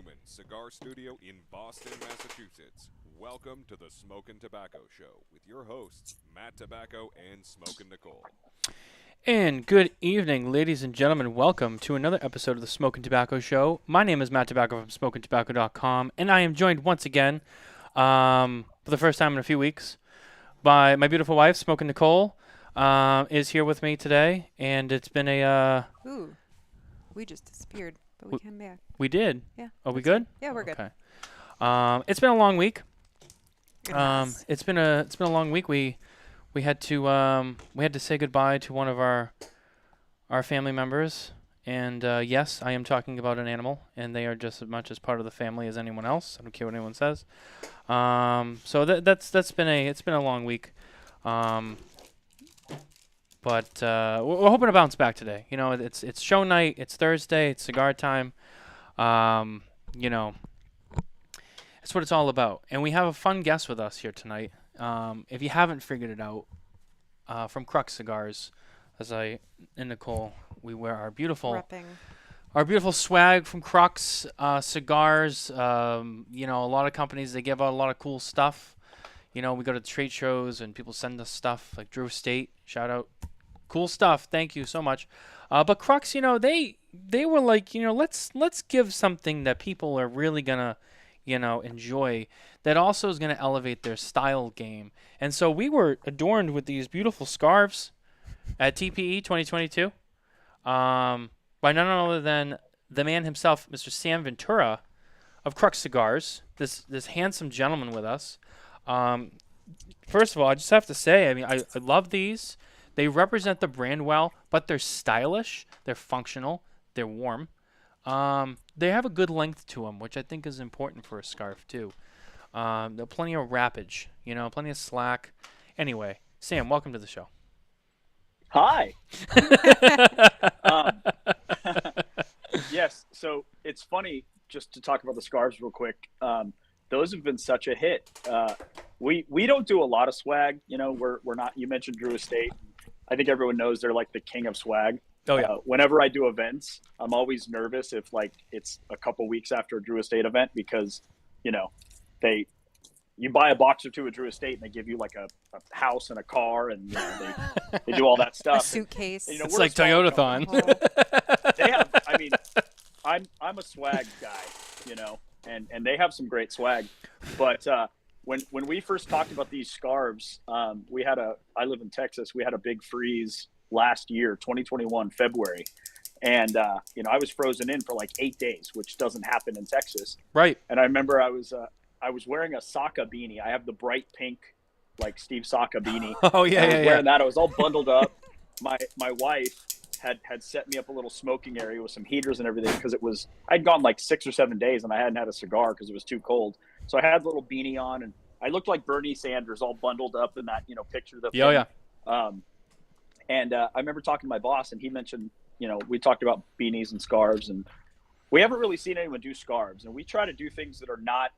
Newman Cigar Studio in Boston, Massachusetts. Welcome to the Smokin Tobacco Show with your hosts, Matt Tobacco and Smokin Nicole. And good evening, ladies and gentlemen. Welcome to another episode of the Smokin Tobacco Show. My name is Matt Tobacco from SmokinTobacco.com, and I am joined once again, for the first time in a few weeks, by my beautiful wife, Smokin Nicole, is here with me today, and it's been a... Ooh, we just disappeared, but we came back. We did? Yeah. Are we good? Yeah, we're good. Okay. It's been a long week. It has. It's been a long week. We had to say goodbye to one of our family members, and yes, I am talking about an animal, and they are just as much as part of the family as anyone else. I don't care what anyone says. So it's been a long week, but we're hoping to bounce back today. You know, it's show night. It's Thursday. It's cigar time. You know, that's what it's all about. And we have a fun guest with us here tonight. If you haven't figured it out, from Crux Cigars, as I and Nicole, we wear our beautiful swag from Crux Cigars. You know, a lot of companies, they give out a lot of cool stuff. You know, we go to trade shows and people send us stuff like Drew Estate. Shout out, cool stuff. Thank you so much. But Crux, you know, they were like, you know, let's give something that people are really gonna, you know, enjoy, that also is going to elevate their style game. And so we were adorned with these beautiful scarves at TPE 2022 by none other than the man himself, Mr. Sam Ventura of Crux Cigars, this handsome gentleman with us. First of all, I just have to say, I mean, I love these. They represent the brand well, but they're stylish, they're functional, they're warm. They have a good length to them, which I think is important for a scarf too. There are plenty of wrappage, you know, plenty of slack. Anyway, Sam, welcome to the show. Hi. Yes, so it's funny, just to talk about the scarves real quick. Those have been such a hit. We don't do a lot of swag. You know, we're not. You mentioned Drew Estate. I think everyone knows they're like the king of swag. Oh yeah. Whenever I do events, I'm always nervous if like it's a couple weeks after a Drew Estate event, because, you know, you buy a box or two of Drew Estate and they give you like a house and a car, and, you know, they do all that stuff. A suitcase. And, you know, It's like Toyotathon. They have. I mean, I'm a swag guy, you know, and they have some great swag. But when we first talked about these scarves, I live in Texas. We had a big freeze last year, 2021, February. And, you know, I was frozen in for like 8 days, which doesn't happen in Texas. Right. And I remember I was wearing a Saka beanie. I have the bright pink, like Steve Saka beanie. Oh yeah, I was yeah, wearing that. I was all bundled up. My wife had set me up a little smoking area with some heaters and everything, because I'd gone like 6 or 7 days and I hadn't had a cigar because it was too cold. So I had a little beanie on, and I looked like Bernie Sanders, all bundled up in that, you know, picture of the yeah. Oh yeah. And I remember talking to my boss, and he mentioned, you know, we talked about beanies and scarves, and we haven't really seen anyone do scarves, and we try to do things that are not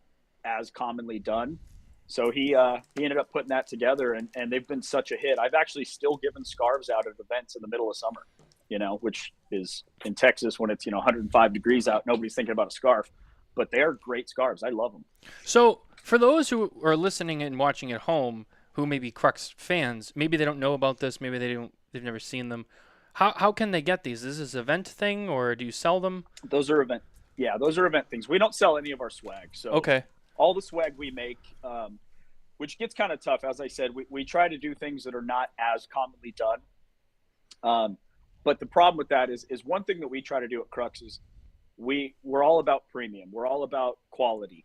as commonly done. So he ended up putting that together, and they've been such a hit. I've actually still given scarves out at events in the middle of summer, you know, which is in Texas when it's, you know, 105 degrees out. Nobody's thinking about a scarf, but they're great scarves. I love them. So for those who are listening and watching at home, who may be Crux fans, maybe they don't know about this, maybe they've never seen them. How can they get these? Is this an event thing, or do you sell them? Those are event things. We don't sell any of our swag. So okay. All the swag we make, which gets kind of tough. As I said, we try to do things that are not as commonly done. But the problem with that is one thing that we try to do at Crux is we're all about premium. We're all about quality.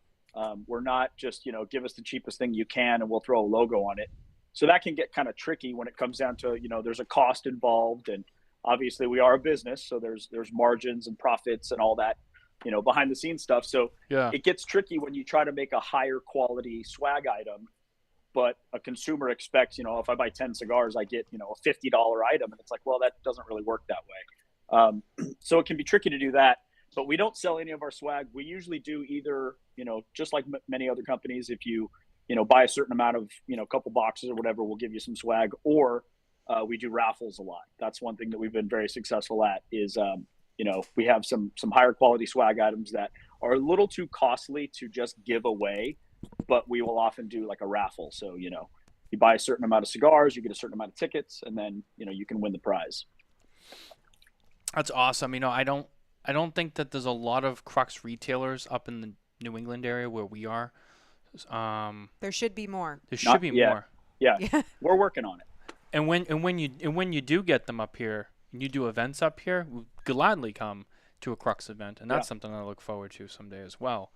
We're not just, you know, give us the cheapest thing you can and we'll throw a logo on it. So that can get kind of tricky when it comes down to, you know, there's a cost involved, and obviously we are a business, so there's margins and profits and all that, you know, behind the scenes stuff. So yeah, it gets tricky when you try to make a higher quality swag item, but a consumer expects, you know, if I buy 10 cigars, I get, you know, a $50 item. And it's like, well, that doesn't really work that way. So it can be tricky to do that, but we don't sell any of our swag. We usually do either, you know, just like many other companies, if you buy a certain amount of, you know, a couple boxes or whatever, we'll give you some swag, or we do raffles a lot. That's one thing that we've been very successful at is, you know, we have some higher quality swag items that are a little too costly to just give away, but we will often do like a raffle. So, you buy a certain amount of cigars, you get a certain amount of tickets, and then, you can win the prize. That's awesome. I don't think that there's a lot of Crux retailers up in the New England area where we are. There should be more. There should be more. Yeah, we're working on it. And when you do get them up here and you do events up here, we'll gladly come to a Crux event, and that's something I look forward to someday as well.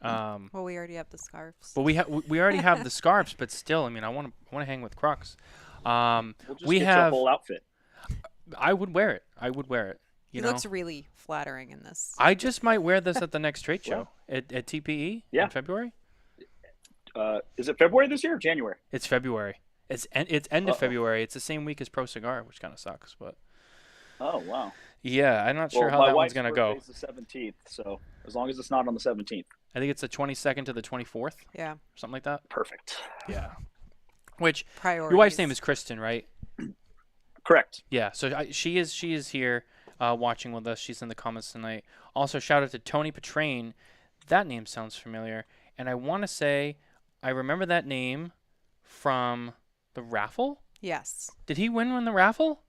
Well, we already have the scarves. But we already have the scarves, but still, I want to hang with Crux. We'll just get you a whole outfit. I would wear it. It looks really flattering in this. I just might wear this at the next trade show at TPE in February. Is it February this year or January? It's February. It's end of February. It's the same week as Pro Cigar, which kind of sucks, but. Oh wow. Yeah, I'm not sure how that one's gonna go. My wife's birthday is the 17th, so as long as it's not on the 17th. I think it's the 22nd to the 24th. Yeah. Something like that. Perfect. Yeah. Which Priorities. your wife's name is Kristen, right? Correct. Yeah. So she is here watching with us. She's in the comments tonight. Also, shout out to Tony Petrain. That name sounds familiar, and I want to say I remember that name from the raffle. Yes. Did he win the raffle?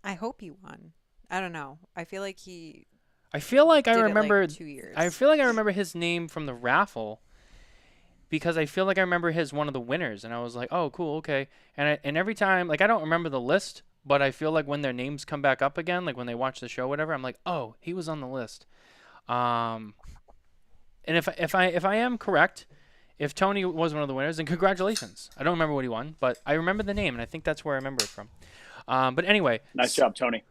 I hope he won. I don't know. I feel like he. I feel like I did remember. It like 2 years. I feel like I remember his name from the raffle, because I feel like I remember his one of the winners, and I was like, oh, cool, okay. And every time, like, I don't remember the list, but I feel like when their names come back up again, like when they watch the show, whatever, I'm like, oh, he was on the list. And if I am correct, if Tony was one of the winners, then congratulations. I don't remember what he won, but I remember the name, and I think that's where I remember it from. But anyway. Nice job, Tony.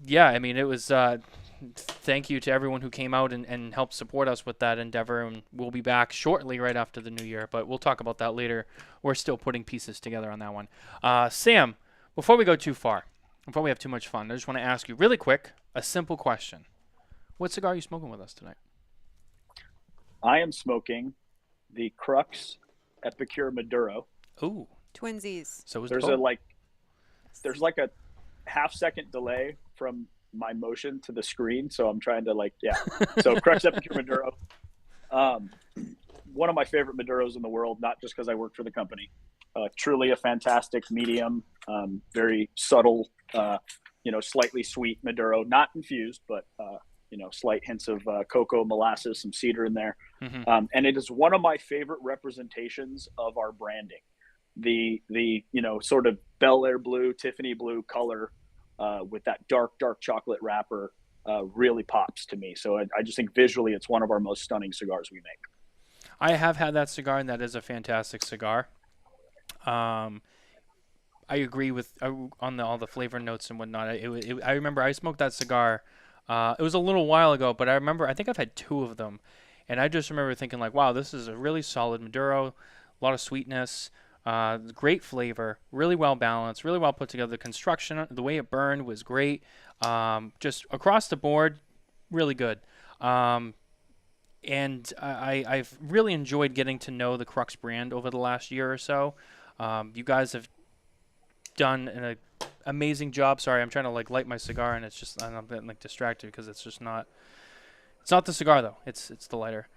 Yeah, it was. Thank you to everyone who came out and helped support us with that endeavor, and we'll be back shortly right after the new year, but we'll talk about that later. We're still putting pieces together on that one. Sam, before we go too far, before we have too much fun, I just want to ask you really quick a simple question. What cigar are you smoking with us tonight? I am smoking the Crux Epicure Maduro. Ooh. Twinsies. So is there's like a half-second delay from my motion to the screen, so I'm trying to so Crux Epicure Maduro, one of my favorite Maduros in the world, not just because I work for the company. Truly a fantastic medium, very subtle, slightly sweet Maduro, not infused, but slight hints of cocoa, molasses, some cedar in there. Mm-hmm. And it is one of my favorite representations of our branding. The sort of Bel Air blue, Tiffany blue color with that dark chocolate wrapper really pops to me. So I just think visually it's one of our most stunning cigars we make. I have had that cigar, and that is a fantastic cigar. I agree with on all the flavor notes and whatnot. I remember I smoked that cigar. It was a little while ago, but I think I've had 2 of them, and I just remember thinking like, wow, this is a really solid Maduro, a lot of sweetness. Great flavor, really well balanced, really well put together. The construction, the way it burned was great. Just across the board, really good. And I've really enjoyed getting to know the Crux brand over the last year or so. You guys have done an amazing job. Sorry, I'm trying to light my cigar, and I'm getting distracted because it's just not. It's not the cigar though. It's the lighter.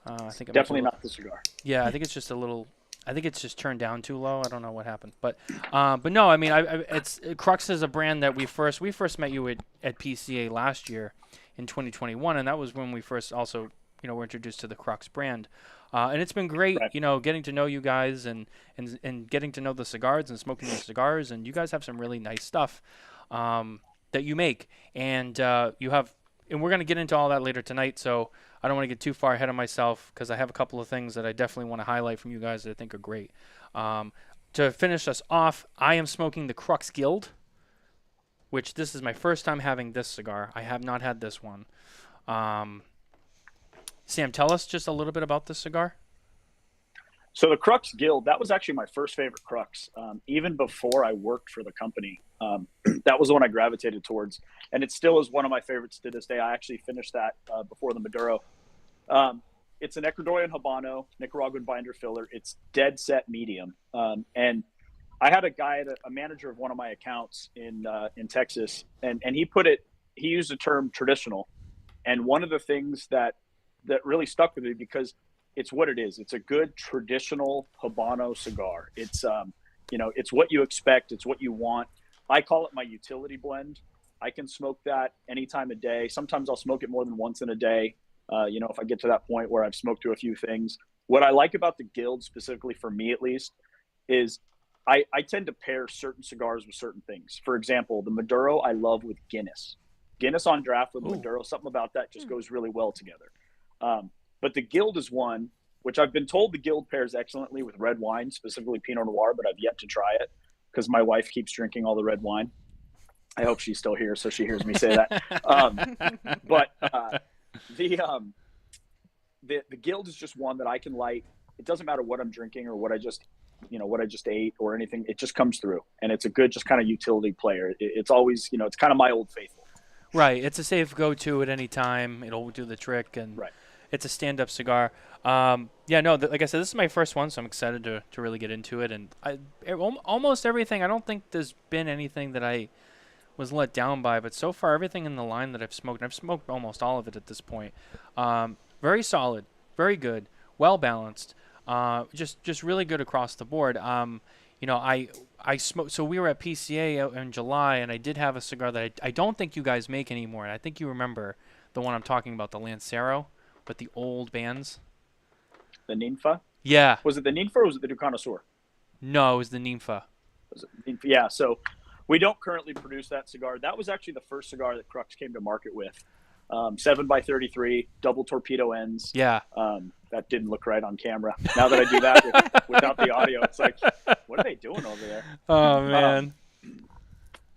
I think definitely not the cigar. Yeah, I think it's just a little. I think it's just turned down too low. I don't know what happened, but no. It's Crux is a brand that we first met you at PCA last year in 2021, and that was when we first also were introduced to the Crux brand, and it's been great. Right. Getting to know you guys and getting to know the cigars and smoking your cigars, and you guys have some really nice stuff that you make, and you have. And we're going to get into all that later tonight, so I don't want to get too far ahead of myself because I have a couple of things that I definitely want to highlight from you guys that I think are great. To finish us off, I am smoking the Crux Guild, which this is my first time having this cigar. I have not had this one. Sam, tell us just a little bit about this cigar. So the Crux Guild, that was actually my first favorite Crux. Even before I worked for the company, that was the one I gravitated towards. And it still is one of my favorites to this day. I actually finished that before the Maduro. It's an Ecuadorian Habano, Nicaraguan binder filler. It's dead set medium. And I had a manager of one of my accounts in Texas, and he used the term traditional. And one of the things that really stuck with me, because it's what it is. It's a good traditional Habano cigar. It's, it's what you expect. It's what you want. I call it my utility blend. I can smoke that any time of day. Sometimes I'll smoke it more than once in a day. If I get to that point where I've smoked to a few things. What I like about the Guild, specifically for me at least, is I tend to pair certain cigars with certain things. For example, the Maduro I love with Guinness. Guinness on draft with Maduro, something about that just goes really well together. But the Guild is one, which I've been told the Guild pairs excellently with red wine, specifically Pinot Noir, but I've yet to try it because my wife keeps drinking all the red wine. I hope she's still here so she hears me say that. The Guild is just one that I can light. It doesn't matter what I'm drinking or what I just ate or anything. It just comes through, and it's a good just kind of utility player. It's always, it's kind of my old faithful. Right. It's a safe go-to at any time. It'll do the trick, and it's a stand-up cigar. Like I said, this is my first one, so I'm excited to really get into it. And almost everything, I don't think there's been anything that I was let down by, but so far everything in the line that I've smoked, and I've smoked almost all of it at this point, very solid, very good, well balanced, just really good across the board. I smoked. So we were at PCA in July, and I did have a cigar that I don't think you guys make anymore, and I think you remember the one I'm talking about, the Lancero, with the old bands. The Ninfa? Yeah. Was it the Ninfa or was it the Du Connoisseur? No, it was the Ninfa. Was it Ninfa? Yeah. So we don't currently produce that cigar. That was actually the first cigar that Crux came to market with. 7x33, double torpedo ends. Yeah. That didn't look right on camera. Now that I do that without the audio, it's like, what are they doing over there? Oh, man.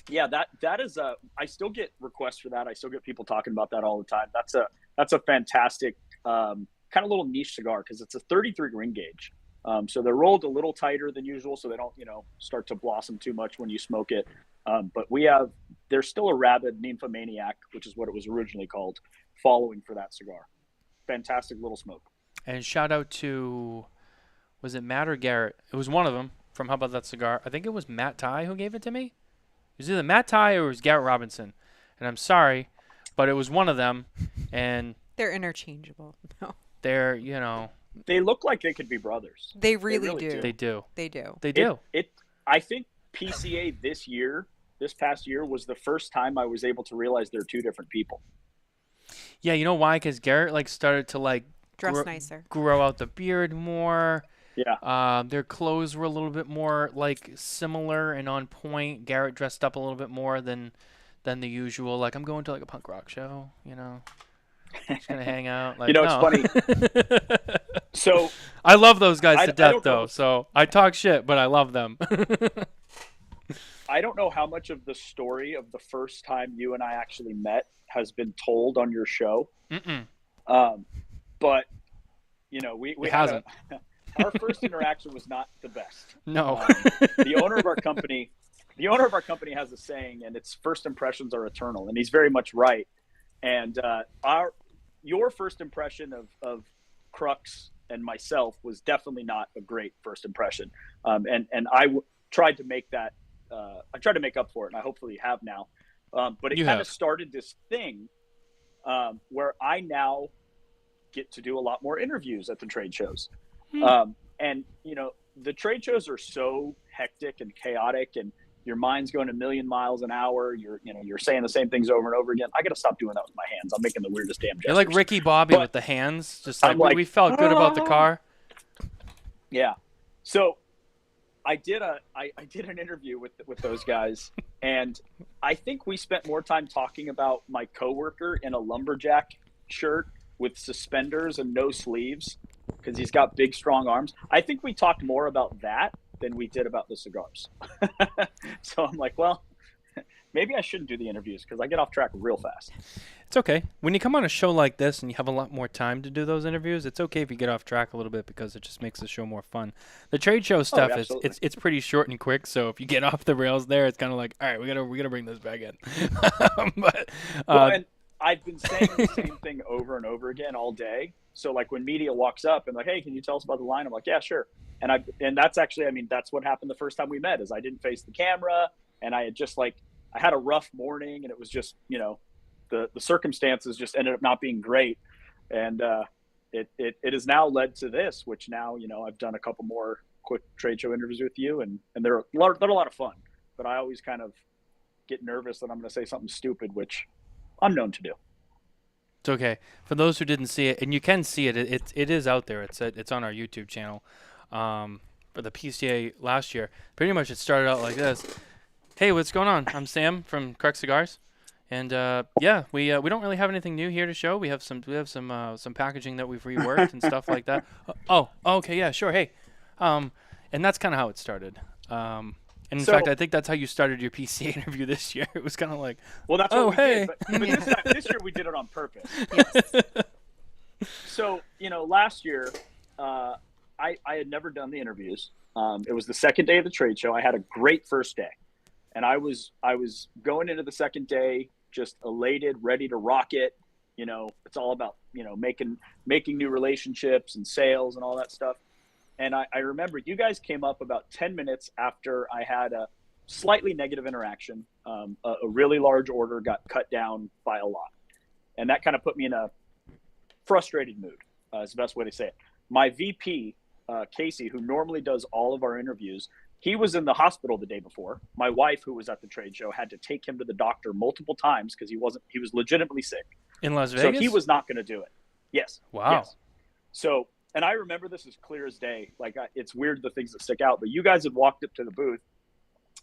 That is I still get requests for that. I still get people talking about that all the time. That's a fantastic kind of little niche cigar because it's a 33 ring gauge. So they're rolled a little tighter than usual, so they don't, start to blossom too much when you smoke it. But there's still a rabid Ninfa Maniac, which is what it was originally called, following for that cigar. Fantastic little smoke. And shout out to, was it Matt or Garrett? It was one of them from How About That Cigar. I think it was Matt Ty who gave it to me. It was either Matt Ty or it was Garrett Robinson. And I'm sorry, but it was one of them. And they're interchangeable. No. They're, They look like they could be brothers. They really do. They do. They do. They do. I think PCA this past year, was the first time I was able to realize they're two different people. Yeah, you know why? Because Garrett started to dress nicer, grow out the beard more. Yeah. Their clothes were a little bit more similar and on point. Garrett dressed up a little bit more than the usual. I'm going to a punk rock show. Just gonna hang out. It's funny. So I love those guys to death, though. So I talk shit, but I love them. I don't know how much of the story of the first time you and I actually met has been told on your show. But we hasn't. Our first interaction was not the best. No. The owner of our company has a saying, and it's first impressions are eternal, and he's very much right. And your first impression of Crux and myself was definitely not a great first impression. And I tried to make that. I tried to make up for it, and I hopefully have now. But it kind of started this thing where I now get to do a lot more interviews at the trade shows. And the trade shows are so hectic and chaotic, and your mind's going a million miles an hour. You're saying the same things over and over again. I got to stop doing that with my hands. I'm making the weirdest damn gestures. You're like Ricky Bobby with the hands. Just we felt good about the car. Yeah. So I did an interview with those guys, and I think we spent more time talking about my coworker in a lumberjack shirt with suspenders and no sleeves because he's got big, strong arms. I think we talked more about that than we did about the cigars. So I'm like, well, maybe I shouldn't do the interviews because I get off track real fast. It's okay. When you come on a show like this and you have a lot more time to do those interviews, it's okay if you get off track a little bit because it just makes the show more fun. The trade show stuff it's pretty short and quick, so if you get off the rails there, it's kind of like, all right, we gotta bring this back in. And I've been saying the same thing over and over again all day. So when media walks up and hey, can you tell us about the line? I'm like, yeah, sure. And that's actually, that's what happened the first time we met is I didn't face the camera, and I had just I had a rough morning, and it was just, the circumstances just ended up not being great, and it has now led to this, which now, you know, I've done a couple more quick trade show interviews with you, and they're a lot of fun, but I always kind of get nervous that I'm going to say something stupid, which I'm known to do. It's okay. For those who didn't see it, and you can see it, it is out there. It's on our YouTube channel. For the PCA last year, pretty much it started out like this. Hey, what's going on? I'm Sam from Crux Cigars, and yeah, we don't really have anything new here to show. We have some packaging that we've reworked and stuff like that. Okay, yeah, sure. Hey, and that's kind of how it started. And in fact, I think that's how you started your PCA interview this year. It was kind of like, well, that's what we did, but this year we did it on purpose. Yes. So, you know, last year, I had never done the interviews. It was the second day of the trade show. I had a great first day, and I was going into the second day just elated, ready to rock it. You know, it's all about, you know, making new relationships and sales and all that stuff. And I remember you guys came up about 10 minutes after I had a slightly negative interaction. A really large order got cut down by a lot. And that kind of put me in a frustrated mood, is the best way to say it. My VP, Casey, who normally does all of our interviews, he was in the hospital the day before. My wife, who was at the trade show, had to take him to the doctor multiple times because he was legitimately sick. In Las Vegas? So he was not going to do it. Yes. Wow. Yes. So, and I remember this as clear as day. Like, it's weird the things that stick out, but you guys had walked up to the booth.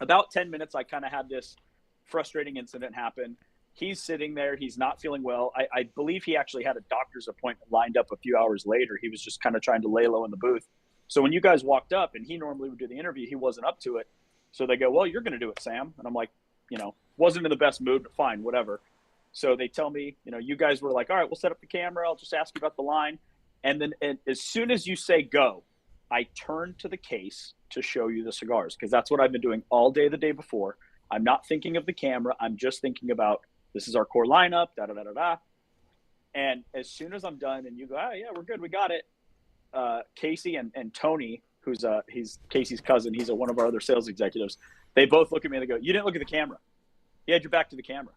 About 10 minutes, I kind of had this frustrating incident happen. He's sitting there. He's not feeling well. I believe he actually had a doctor's appointment lined up a few hours later. He was just kind of trying to lay low in the booth. So when you guys walked up, and he normally would do the interview, he wasn't up to it. So they go, well, you're going to do it, Sam. And I'm like, you know, wasn't in the best mood, but fine, whatever. So they tell me, you know, you guys were like, all right, we'll set up the camera. I'll just ask you about the line. And then as soon as you say go, I turn to the case to show you the cigars, because that's what I've been doing all day the day before. I'm not thinking of the camera. I'm just thinking about, this is our core lineup, da-da-da-da-da. And as soon as I'm done and you go, oh, yeah, we're good, we got it. Casey and Tony, he's Casey's cousin, he's one of our other sales executives, they both look at me and they go, you didn't look at the camera. You had your back to the camera.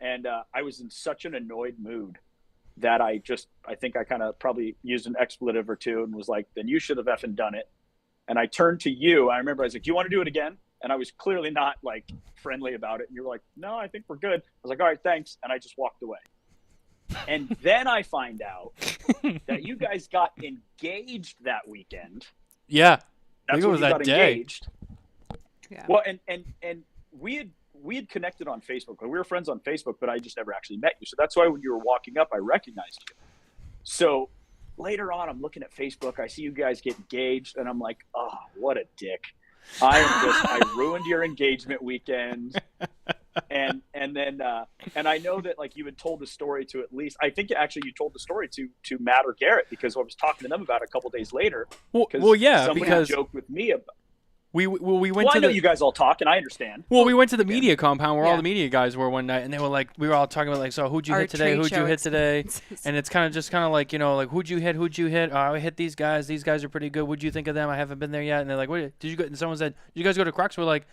And I was in such an annoyed mood that I think I kind of probably used an expletive or two and was like, then you should have effing done it. And I turned to you. I remember I was like, do you want to do it again? And I was clearly not like friendly about it. And you were like, no, I think we're good. I was like, all right, thanks. And I just walked away. And then I find out that you guys got engaged that weekend. Yeah. That's it when was you that got day. engaged. Yeah. Well, and we had connected on Facebook. We were friends on Facebook, but I just never actually met you. So that's why when you were walking up, I recognized you. So later on, I'm looking at Facebook. I see you guys get engaged, and I'm like, oh, what a dick. I ruined your engagement weekend. And then I know that, like, you had told the story to, at least, I think actually you told the story to Matt or Garrett, because I was talking to them about it a couple days later. Well, yeah, somebody because joked with me about. we went Well, to I know the, you guys all talk, and I understand. well, we went to the media compound where all Yeah. the media guys were one night, and they were like, we were all talking about, like, so who'd you Our hit today? trade Who'd you show hit today? experiences. And it's kind of like, you know, like, who'd you hit? Oh, I hit these guys. These guys are pretty good. What'd you think of them? I haven't been there yet. And they're like, what did you go? And someone said, did you guys go to Crux? We're like,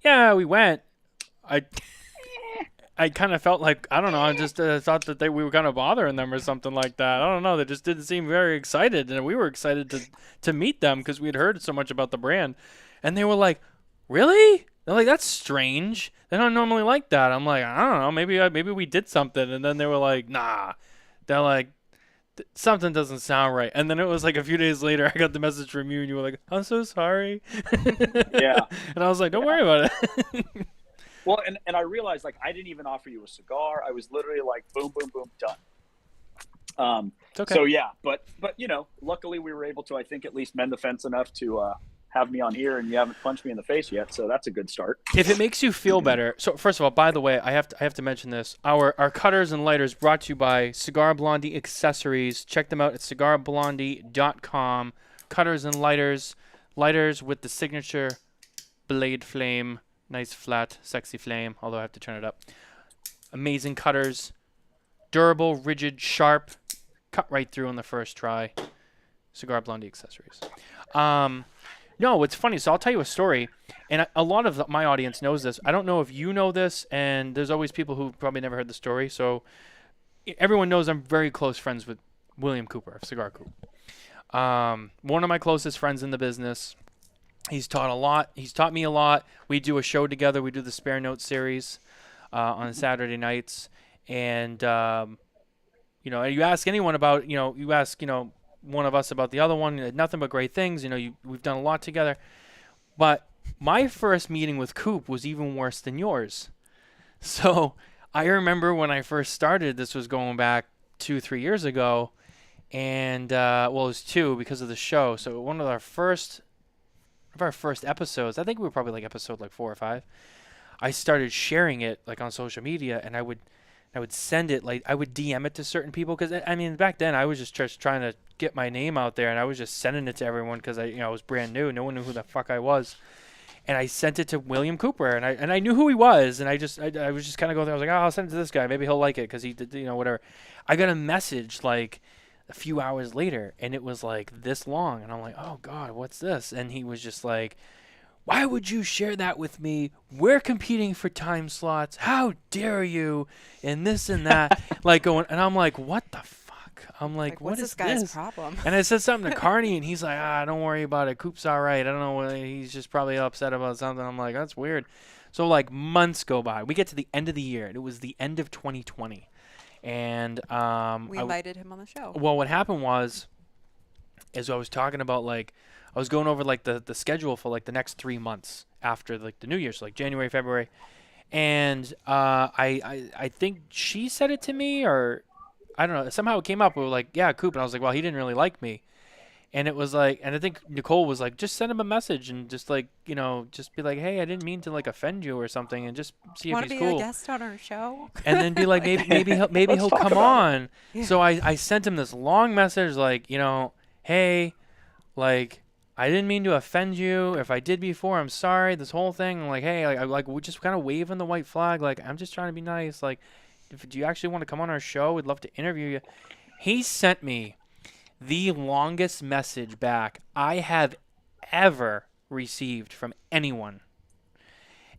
yeah, we went. I kind of felt like, I don't know, I just thought that we were kind of bothering them or something like that. I don't know. They just didn't seem very excited. And we were excited to meet them because we had heard so much about the brand. And they were like, really? They're like, that's strange. They don't normally like that. I'm like, I don't know. Maybe we did something. And then they were like, nah. They're like, something doesn't sound right. And then it was like a few days later, I got the message from you, and you were like, I'm so sorry. Yeah. And I was like, don't worry about it. Well, and I realized, like, I didn't even offer you a cigar. I was literally like, boom, boom, boom, done. It's okay. So yeah, but you know, luckily we were able to, I think, at least mend the fence enough to have me on here, and you haven't punched me in the face yet, so that's a good start. If it makes you feel better, so first of all, by the way, I have to mention this. Our cutters and lighters brought to you by Cigar Blondie Accessories. Check them out at cigarblondie.com. Cutters and lighters with the signature blade flame, nice flat, sexy flame. Although I have to turn it up. Amazing cutters, durable, rigid, sharp, cut right through on the first try. Cigar Blondie Accessories. No, it's funny. So I'll tell you a story, and a lot of my audience knows this. I don't know if you know this, and there's always people who probably never heard the story. So everyone knows I'm very close friends with William Cooper of Cigar Coop. One of my closest friends in the business. He's taught a lot. He's taught me a lot. We do a show together. We do the Spare Note series on Saturday nights. And, you ask anyone about, you ask, one of us about the other one, nothing but great things. We've done a lot together. But my first meeting with Coop was even worse than yours. So I remember when I first started, this was going back 2-3 years ago. And, it was 2 because of the show. So one of our first episodes, I think we were probably like episode 4 or 5, I started sharing it on social media, and I would send it, I would DM it to certain people, because back then I was just trying to get my name out there, and I was just sending it to everyone because I was brand new. No one knew who the fuck I was. And I sent it to William Cooper, and I knew who he was, and I was just kind of going there. I was like, I'll send it to this guy, maybe he'll like it, because he did, whatever. I got a message a few hours later, and it was this long, and I'm like, oh God, what's this? And he was just like, why would you share that with me? We're competing for time slots. How dare you? And this and that. And I'm like, what the fuck? I'm like, what what's is this guy's this? problem? And I said something to Carney, and he's like, don't worry about it. Coop's all right. I don't know. He's just probably upset about something. I'm like, that's weird. So months go by. We get to the end of the year, and it was the end of 2020. And we invited him on the show. Well, what happened was, I was talking about I was going over the schedule for the next 3 months after the New Year, so January, February, and I think she said it to me, or I don't know. Somehow it came up. We were like, yeah, Coop, and I was like, well, he didn't really like me. And it was and I think Nicole was like, just send him a message and just just be like, hey, I didn't mean to offend you or something, and just see if he's cool. Want to be a guest on our show? And then be like, maybe he'll come on. Yeah. So I sent him this long message hey, I didn't mean to offend you. If I did before, I'm sorry. This whole thing, hey, we're just kind of waving the white flag. I'm just trying to be nice. Do you actually want to come on our show? We'd love to interview you. He sent me the longest message back I have ever received from anyone.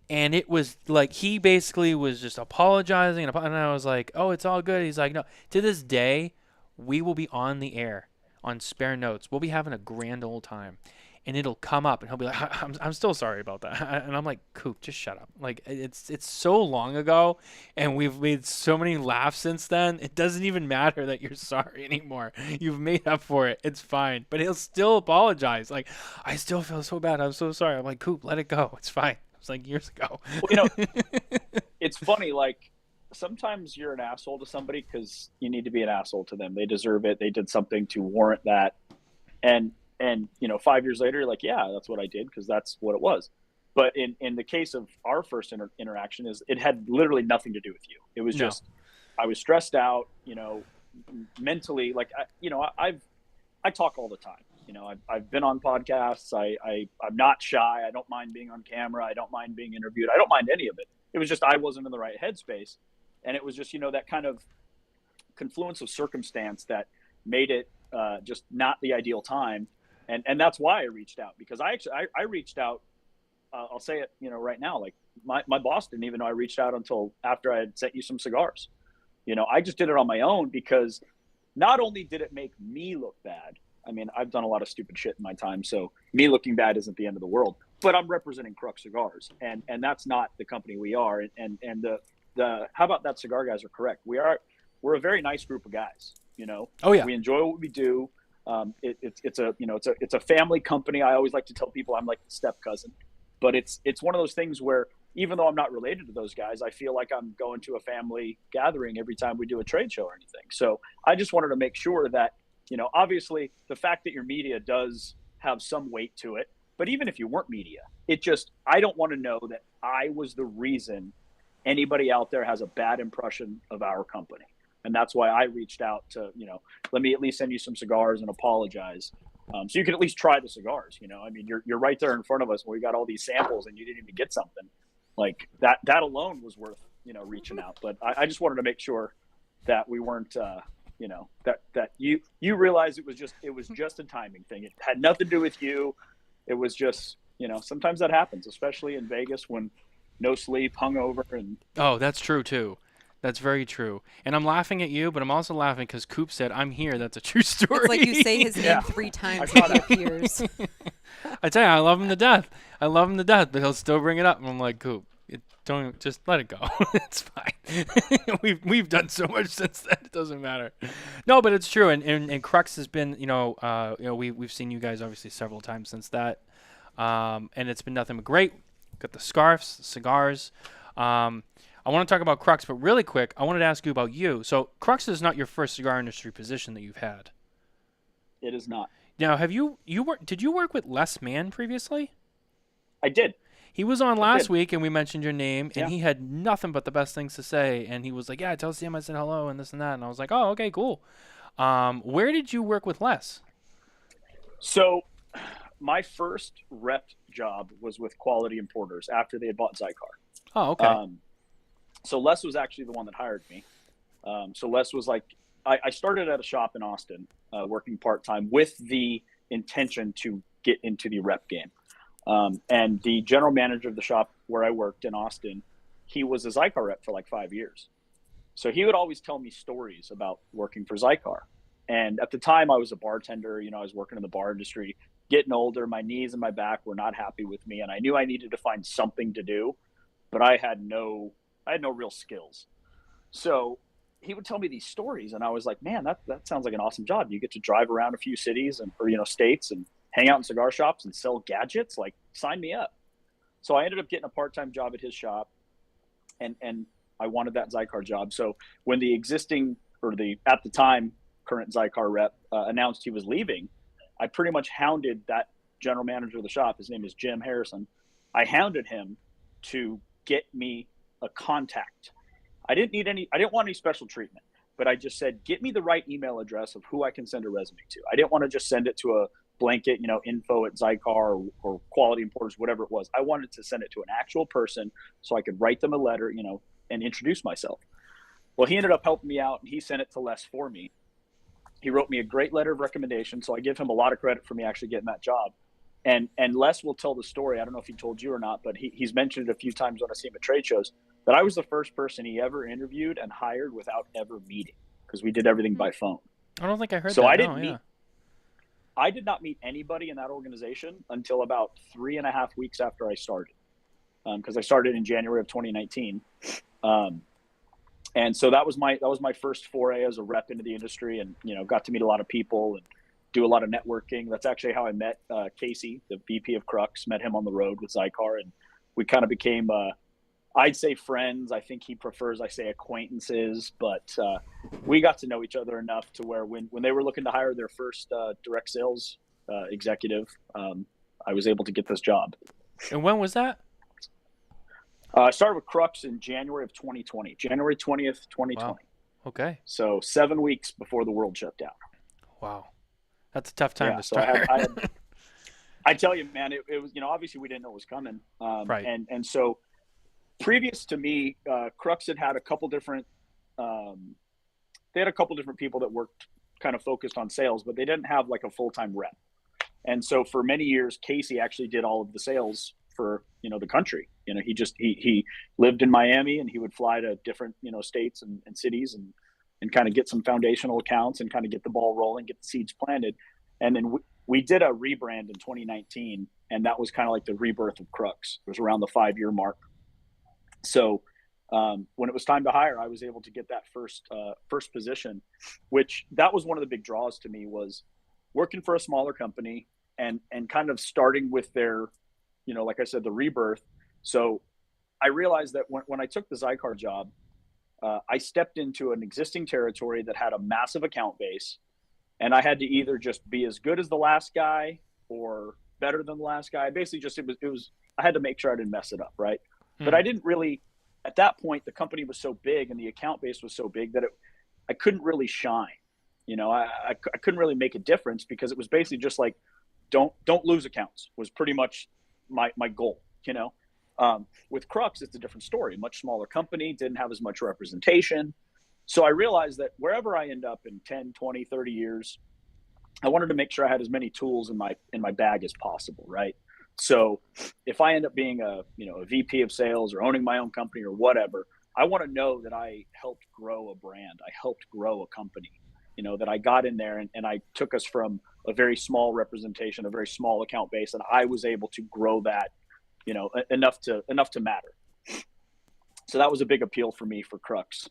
And it was he basically was just apologizing. And I was like, oh, it's all good. He's like, no. To this day, we will be on the air on Spare Notes. We'll be having a grand old time. And it'll come up, and he'll be like, I'm still sorry about that. And I'm like, Coop, just shut up. It's so long ago, and we've made so many laughs since then. It doesn't even matter that you're sorry anymore. You've made up for it. It's fine. But he'll still apologize. I still feel so bad. I'm so sorry. I'm like, Coop, let it go. It's fine. It was years ago. Well, it's funny. Sometimes you're an asshole to somebody because you need to be an asshole to them. They deserve it. They did something to warrant that. And 5 years later, you're like, yeah, that's what I did, because that's what it was. But in the case of our first interaction, it had literally nothing to do with you. It was just, I was stressed out, mentally. I talk all the time. I've been on podcasts. I'm not shy. I don't mind being on camera. I don't mind being interviewed. I don't mind any of it. It was just I wasn't in the right headspace. And it was just, that kind of confluence of circumstance that made it just not the ideal time. And that's why I reached out, because I reached out. I'll say it, right now, my boss didn't even know I reached out until after I had sent you some cigars. I just did it on my own, because not only did it make me look bad. I've done a lot of stupid shit in my time, so me looking bad isn't the end of the world, but I'm representing Crux Cigars, and that's not the company we are. And the How About That Cigar guys are correct. We're a very nice group of guys, Oh yeah. We enjoy what we do. It's a family company. I always like to tell people I'm like the step cousin, but it's one of those things where even though I'm not related to those guys, I feel like I'm going to a family gathering every time we do a trade show or anything. So I just wanted to make sure that, obviously the fact that your media does have some weight to it, but even if you weren't media, I don't want to know that I was the reason anybody out there has a bad impression of our company. And that's why I reached out to, let me at least send you some cigars and apologize. So you can at least try the cigars, you're right there in front of us where we got all these samples and you didn't even get something that alone was worth, reaching out. But I just wanted to make sure that we weren't, that you realize it was just a timing thing. It had nothing to do with you. it was just, sometimes that happens, especially in Vegas when no sleep, hungover, and Oh, that's true too. That's very true. And I'm laughing at you, but I'm also laughing because Coop said, "I'm here." That's a true story. It's like you say his name Yeah. 3 times I and he appears. I tell you, I love him to death. I love him to death, but he'll still bring it up. And I'm like, Coop, don't just let it go. It's fine. We've done so much since then. It doesn't matter. No, but it's true. And Crux has been, we've seen you guys obviously several times since that, and it's been nothing but great. Got the scarves, the cigars. I want to talk about Crux, but really quick, I wanted to ask you about you. So Crux is not your first cigar industry position that you've had. it is not. Now, did you work with Les Mann previously? I did. He was on I last did. week, and we mentioned your name, and Yeah. he had nothing but the best things to say. And he was like, "Yeah, tell Sam I said hello and this and that." And I was like, "Oh, okay, cool." Where did you work with Les? So my first rep job was with Quality Importers after they had bought Zycar. Oh, okay. So Les was actually the one that hired me. So Les was like, I started at a shop in Austin, working part-time with the intention to get into the rep game. And the general manager of the shop where I worked in Austin, he was a Zycar rep for like 5 years. So he would always tell me stories about working for Zycar. And at the time I was a bartender, I was working in the bar industry, getting older, my knees and my back were not happy with me. And I knew I needed to find something to do, but I had no real skills. So he would tell me these stories and I was like, man, that sounds like an awesome job. You get to drive around a few cities or states and hang out in cigar shops and sell gadgets. Like, sign me up. So I ended up getting a part-time job at his shop and I wanted that Zycar job. So when the existing at the time current Zycar rep announced he was leaving, I pretty much hounded that general manager of the shop. His name is Jim Harrison. I hounded him to get me a contact. I didn't want any special treatment, but I just said, get me the right email address of who I can send a resume to. I didn't want to just send it to a blanket, info@Zycar or Quality Importers, whatever it was. I wanted to send it to an actual person so I could write them a letter, and introduce myself. Well, he ended up helping me out and he sent it to Les for me. He wrote me a great letter of recommendation. So I give him a lot of credit for me actually getting that job. And Les will tell the story. I don't know if he told you or not, but he's mentioned it a few times when I see him at trade shows, that I was the first person he ever interviewed and hired without ever meeting, because we did everything by phone. I don't think I heard So that. I did not meet anybody in that organization until about 3.5 weeks after I started, because I started in January of 2019. And so that was my first foray as a rep into the industry, and got to meet a lot of people and do a lot of networking. That's actually how I met Casey, the VP of Crux. Met him on the road with Zycar, and we kind of became I'd say friends. I think he prefers I say acquaintances, but we got to know each other enough to where when they were looking to hire their first direct sales executive, I was able to get this job. And when was that? I started with Crux in January of 2020, January 20th, 2020. Wow. Okay. So 7 weeks before the world shut down. Wow. That's a tough time to So start. I tell you, man, it was, obviously we didn't know it was coming. Right. And so previous to me, Crux had a couple different, they had a couple different people that worked kind of focused on sales, but they didn't have like a full-time rep. And so for many years, Casey actually did all of the sales for, the country. He lived in Miami and he would fly to different, states and cities and kind of get some foundational accounts and kind of get the ball rolling, get the seeds planted. And then we did a rebrand in 2019, and that was kind of like the rebirth of Crux. It was around the 5-year mark. So when it was time to hire, I was able to get that first position, which that was one of the big draws to me, was working for a smaller company and kind of starting with their, like I said, the rebirth. So I realized that when I took the Zycar job, I stepped into an existing territory that had a massive account base, and I had to either just be as good as the last guy or better than the last guy. Basically I had to make sure I didn't mess it up. Right. But I didn't really, at that point, the company was so big and the account base was so big that I couldn't really shine. I couldn't really make a difference, because it was basically just like, don't lose accounts was pretty much my goal. With Crux, it's a different story. Much smaller company, didn't have as much representation. So I realized that wherever I end up in 10, 20, 30 years, I wanted to make sure I had as many tools in my bag as possible, right? So if I end up being a VP of sales or owning my own company or whatever, I want to know that I helped grow a brand. I helped grow a company, that I got in there and I took us from a very small representation, a very small account base, and I was able to grow that, enough to matter. So that was a big appeal for me for Crux.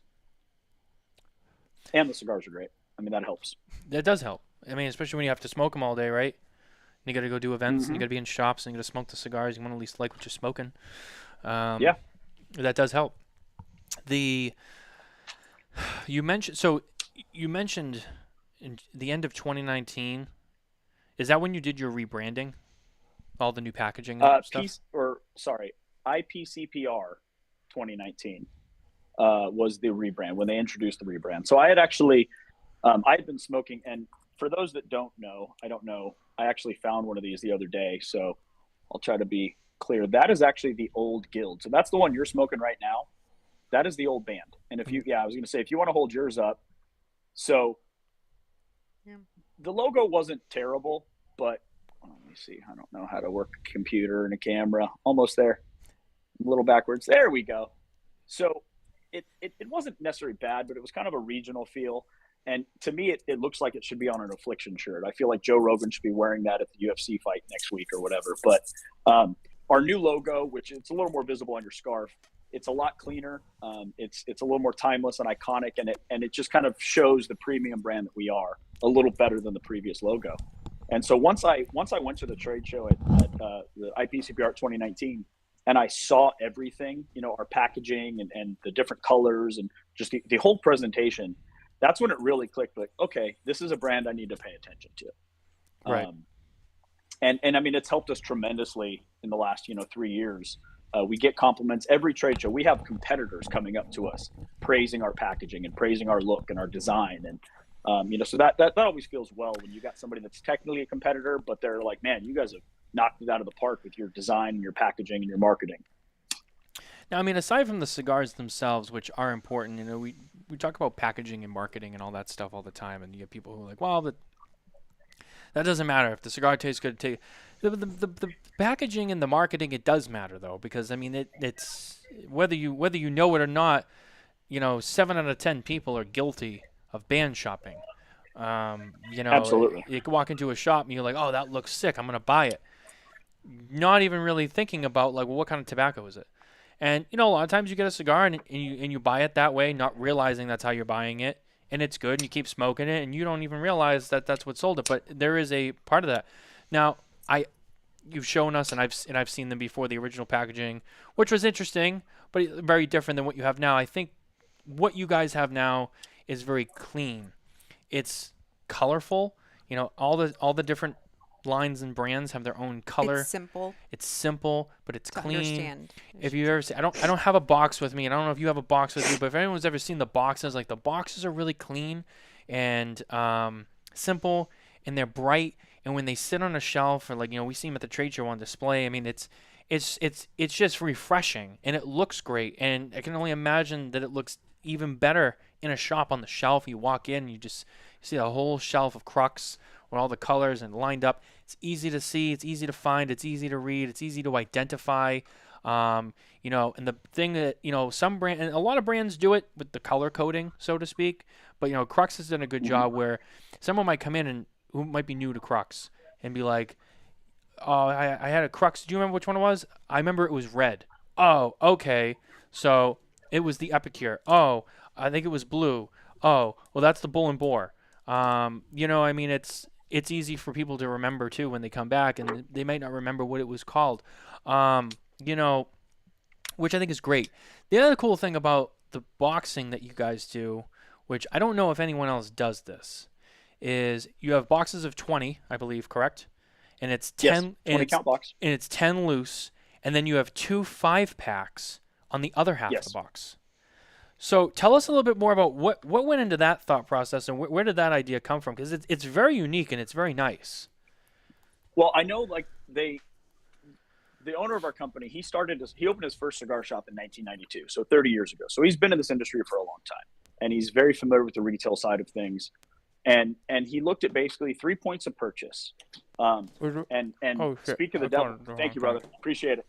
And the cigars are great. I mean, that helps. That does help. I mean, especially when you have to smoke them all day, right? And you got to go do events, and you got to be in shops, and you got to smoke the cigars. You want to at least like what you're smoking. Yeah, that does help. You mentioned in the end of 2019. Is that when you did your rebranding? All the new packaging and stuff? IPCPR 2019 was the rebrand, when they introduced the rebrand. So I had actually, I had been smoking, and for those that don't know, I actually found one of these the other day, so I'll try to be clear. That is actually the old Guild. So that's the one you're smoking right now. That is the old band. And if you, I was going to say, if you want to hold yours up, so the logo wasn't terrible, but let me see. I don't know how to work a computer and a camera. Almost there. A little backwards. There we go. So it wasn't necessarily bad, but it was kind of a regional feel. And to me, it looks like it should be on an Affliction shirt. I feel like Joe Rogan should be wearing that at the UFC fight next week or whatever. But our new logo, which it's a little more visible on your scarf, it's a lot cleaner. It's a little more timeless and iconic, and it just kind of shows the premium brand that we are a little better than the previous logo. And so once I went to the trade show at the IPCPR 2019, and I saw everything, our packaging and the different colors and just the whole presentation, that's when it really clicked. Like, okay, this is a brand I need to pay attention to. Right. And I mean, it's helped us tremendously in the last, 3 years. We get compliments every trade show. We have competitors coming up to us, praising our packaging and praising our look and our design. And, so that always feels well when you got somebody that's technically a competitor, but they're like, man, you guys have knocked it out of the park with your design and your packaging and your marketing. Now, I mean, aside from the cigars themselves, which are important, we talk about packaging and marketing and all that stuff all the time, and you get people who are like, well, that doesn't matter. If the cigar tastes good, the packaging and the marketing, it does matter, though, because, I mean, it's whether you know it or not, 7 out of 10 people are guilty of band shopping. Absolutely. You can walk into a shop and you're like, oh, that looks sick, I'm going to buy it. Not even really thinking about, like, well, what kind of tobacco is it? And, a lot of times you get a cigar and you buy it that way, not realizing that's how you're buying it, and it's good, and you keep smoking it, and you don't even realize that that's what sold it. But there is a part of that. Now, you've shown us, and I've seen them before, the original packaging, which was interesting, but very different than what you have now. I think what you guys have now is very clean. It's colorful. All the different lines and brands have their own color. It's simple, but it's clean. Understand. If you ever see, I don't have a box with me, and I don't know if you have a box with you, but if anyone's ever seen the boxes, like, the boxes are really clean and simple, and they're bright. And when they sit on a shelf, or, like, we see them at the trade show on display, I mean, it's just refreshing, and it looks great. And I can only imagine that it looks even better in a shop on the shelf. You walk in, you see a whole shelf of Crux with all the colors and lined up. It's easy to see, it's easy to find, it's easy to read, it's easy to identify. And the thing that, some brand, and a lot of brands do it with the color coding, so to speak, but, Crux has done a good job where someone might come in and who might be new to Crux and be like, oh, I had a Crux. Do you remember which one it was? I remember it was red. Oh, okay. So it was the Epicure. Oh, I think it was blue. Oh, well, that's the Bull and Boar. I mean, it's easy for people to remember, too, when they come back, and they might not remember what it was called, which I think is great. The other cool thing about the boxing that you guys do, which I don't know if anyone else does this, is you have boxes of 20, I believe, correct? And it's 10, yes, 20 count box. And it's 10 loose, and then you have 2 5-packs on the other half of the box. So tell us a little bit more about what went into that thought process, and where did that idea come from? Because it's very unique and it's very nice. Well, I know, like, the owner of our company, he opened his first cigar shop in 1992, so 30 years ago. So he's been in this industry for a long time, and he's very familiar with the retail side of things. And he looked at basically 3 points of purchase. And Oh, shit. speak of the I devil. called it the Thank you, wrong brother. Appreciate it.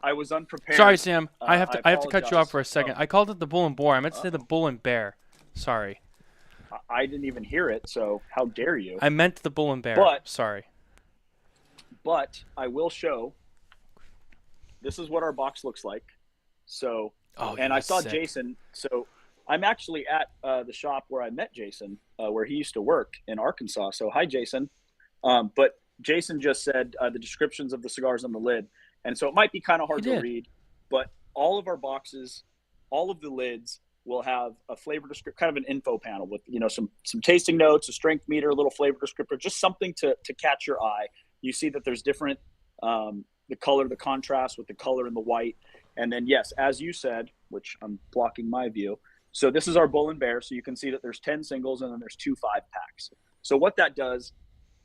I was unprepared. Sorry, Sam. I have to cut you off apologize. for a second. I called it the bull and boar. I meant to say the bull and bear. Sorry. I didn't even hear it, so how dare you? I meant the bull and bear. But- Sorry. But I will show. This is what our box looks like. So, Oh, and I that's saw sick. Jason. So I'm actually at the shop where I met Jason, where he used to work in Arkansas. So hi, Jason. But Jason just said the descriptions of the cigars on the lid. And so it might be kind of hard He to did. read, but all of our boxes, all of the lids will have a flavor descriptor, kind of an info panel with, some tasting notes, a strength meter, a little flavor descriptor, just something to catch your eye. You see that there's different, the color, the contrast with the color and the white. And then, yes, as you said, which I'm blocking my view. So this is our bull and bear. So you can see that there's 10 singles and then there's 2 5-packs. So what that does,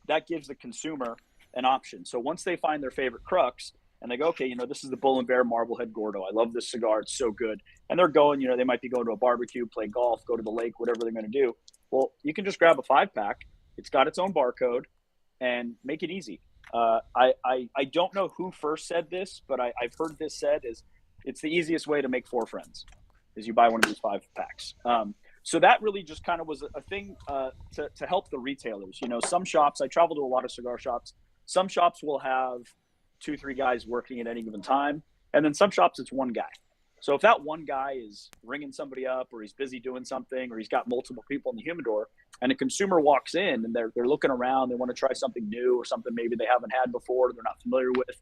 that gives the consumer an option. So once they find their favorite Crux and they go, okay, this is the bull and bear Marblehead Gordo. I love this cigar. It's so good. And they're going, they might be going to a barbecue, play golf, go to the lake, whatever they're going to do. Well, you can just grab a 5-pack. It's got its own barcode and make it easy. I don't know who first said this, but I've heard this said is it's the easiest way to make 4 friends is you buy one of these 5-packs. So that really just kind of was a thing to help the retailers. Some shops, I travel to a lot of cigar shops. Some shops will have 2-3 guys working at any given time. And then some shops, it's one guy. So if that one guy is ringing somebody up or he's busy doing something or he's got multiple people in the humidor and a consumer walks in and they're looking around, they want to try something new or something maybe they haven't had before, they're not familiar with,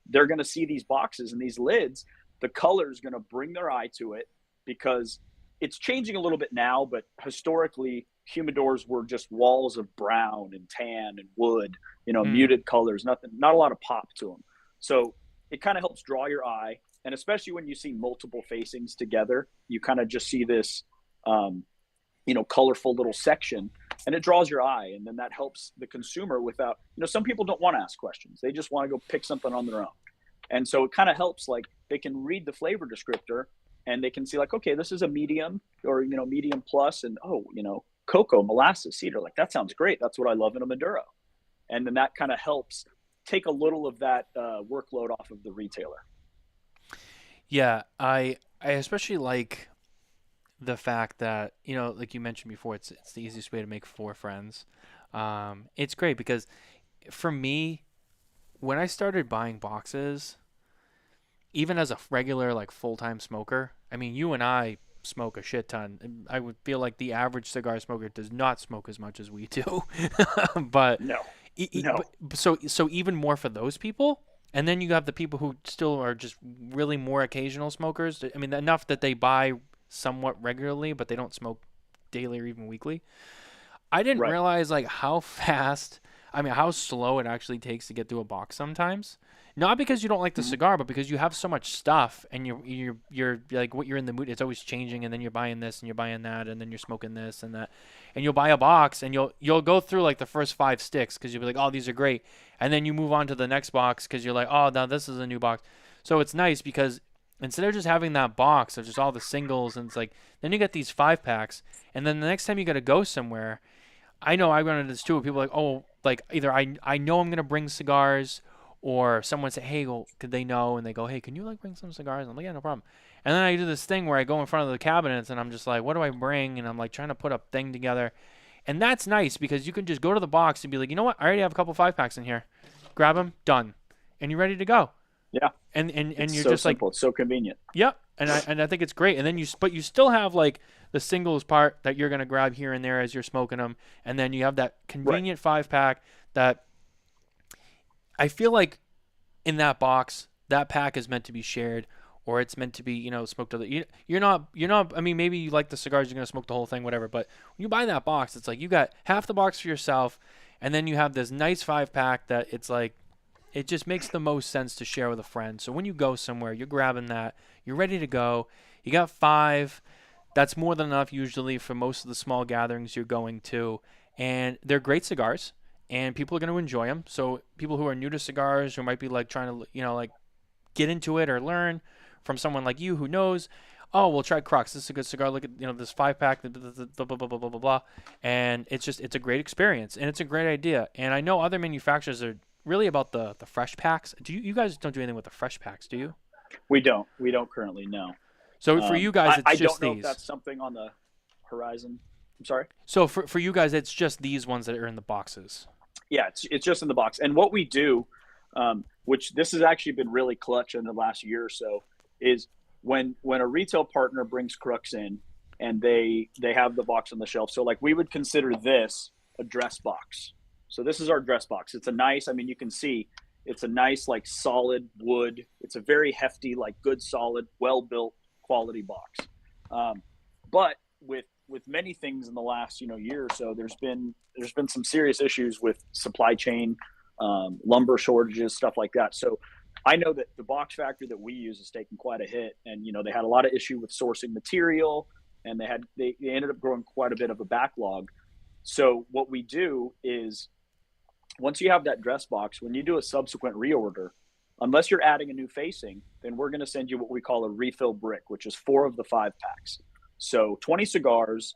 they're going to see these boxes and these lids. The color is going to bring their eye to it because it's changing a little bit now, but historically humidors were just walls of brown and tan and wood, muted colors, not a lot of pop to them. So it kind of helps draw your eye. And especially when you see multiple facings together, you kind of just see this, colorful little section and it draws your eye. And then that helps the consumer without, some people don't want to ask questions. They just want to go pick something on their own. And so it kind of helps, like they can read the flavor descriptor and they can see like, okay, this is a medium or, medium plus and, cocoa, molasses, cedar, like that sounds great. That's what I love in a Maduro. And then that kind of helps take a little of that workload off of the retailer. Yeah, I especially like the fact that, like you mentioned before, it's the easiest way to make 4 friends. It's great because for me, when I started buying boxes, even as a regular like full-time smoker, I mean, you and I smoke a shit ton. I would feel like the average cigar smoker does not smoke as much as we do. But No. So even more for those people. And then you have the people who still are just really more occasional smokers. I mean, enough that they buy somewhat regularly, but they don't smoke daily or even weekly. I didn't realize like how slow it actually takes to get through a box sometimes. Not because you don't like the cigar, but because you have so much stuff and you're like what you're in the mood. It's always changing, and then you're buying this and you're buying that, and then you're smoking this and that, and you'll buy a box and you'll go through like the first 5 sticks because you'll be like, oh, these are great, and then you move on to the next box because you're like, oh, now this is a new box. So it's nice because instead of just having that box of just all the singles, and it's like then you get these 5-packs, and then the next time you got to go somewhere, I know I run into this too. Where people are like, oh, like either I know I'm gonna bring cigars. Or someone say, hey, well, could they know? And they go, hey, can you like bring some cigars? I'm like, yeah, no problem. And then I do this thing where I go in front of the cabinets and I'm just like, what do I bring? And I'm like trying to put a thing together. And that's nice because you can just go to the box and be like, you know what? I already have a couple 5-packs in here. Grab them, done. And you're ready to go. Yeah. And it's you're so just simple. like, It's so convenient. yep. And I think it's great. And then but you still have like the singles part that you're going to grab here and there as you're smoking them. And then you have that convenient 5-pack that I feel like, in that box, that pack is meant to be shared, or it's meant to be, smoked. You're not. I mean, maybe you like the cigars, you're gonna smoke the whole thing, whatever. But when you buy that box, it's like you got half the box for yourself, and then you have this nice 5-pack that it's like, it just makes the most sense to share with a friend. So when you go somewhere, you're grabbing that, you're ready to go. You got 5. That's more than enough usually for most of the small gatherings you're going to, and they're great cigars. And people are going to enjoy them. So people who are new to cigars, who might be like trying to, like get into it or learn from someone like you who knows, oh, we'll try Crux. This is a good cigar. Look at this 5-pack, blah, blah, blah, blah, blah, blah, blah. And it's a great experience, and it's a great idea. And I know other manufacturers are really about the fresh packs. You guys don't do anything with the fresh packs, do you? We don't currently, no. So for you guys, it's I just don't know these. if that's something on the horizon. I'm sorry? So for you guys, it's just these ones that are in the boxes. Yeah, it's just in the box. And what we do, which this has actually been really clutch in the last year or so, is when a retail partner brings Crux in and they have the box on the shelf. So like we would consider this a dress box. So this is our dress box. It's a nice, I mean, you can see it's a nice, like solid wood. It's a very hefty, like good, solid, well-built quality box. But with many things in the last, year or so, there's been some serious issues with supply chain, lumber shortages, stuff like that. So I know that the box factory that we use has taken quite a hit, and they had a lot of issue with sourcing material, and they ended up growing quite a bit of a backlog. So what we do is, once you have that dress box, when you do a subsequent reorder, unless you're adding a new facing, then we're going to send you what we call a refill brick, which is 4 of the 5 packs. So 20 cigars,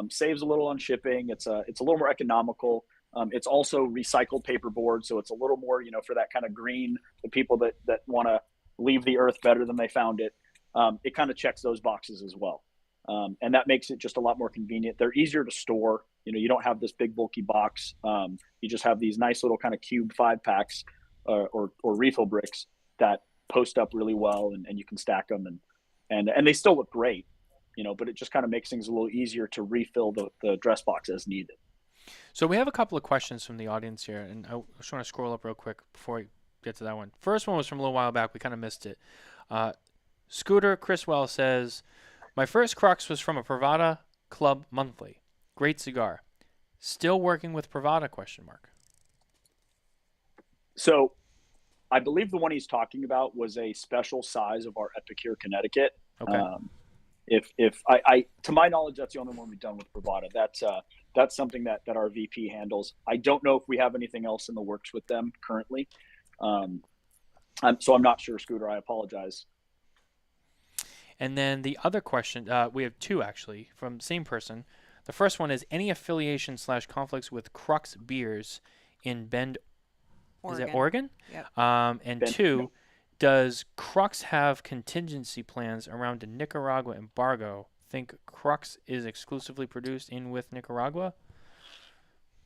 saves a little on shipping. It's a little more economical. It's also recycled paperboard, so it's a little more, for that kind of green, the people that want to leave the earth better than they found it. It kind of checks those boxes as well. And that makes it just a lot more convenient. They're easier to store. You don't have this big bulky box. You just have these nice little kind of cubed 5 packs or refill bricks that post up really well, and you can stack them and they still look great, but it just kind of makes things a little easier to refill the dress box as needed. So we have a couple of questions from the audience here, and I just want to scroll up real quick before we get to that one. First one was from a little while back. We kind of missed it. Scooter Chriswell says, my first Crux was from a Privada Club Monthly. Great cigar. Still working with Privada, ? So I believe the one he's talking about was a special size of our Epicure Connecticut. Okay. If I to my knowledge, that's the only one we've done with Privada. That's something that our VP handles. I don't know if we have anything else in the works with them currently. So I'm not sure, Scooter. I apologize. And then the other question, we have 2 actually from the same person. The first one is any affiliation / conflicts with Crux beers in Bend, Oregon. Is it Oregon? Yep. And Bend, 2, no. does Crux have contingency plans around the Nicaragua embargo? Think Crux is exclusively produced in with Nicaragua?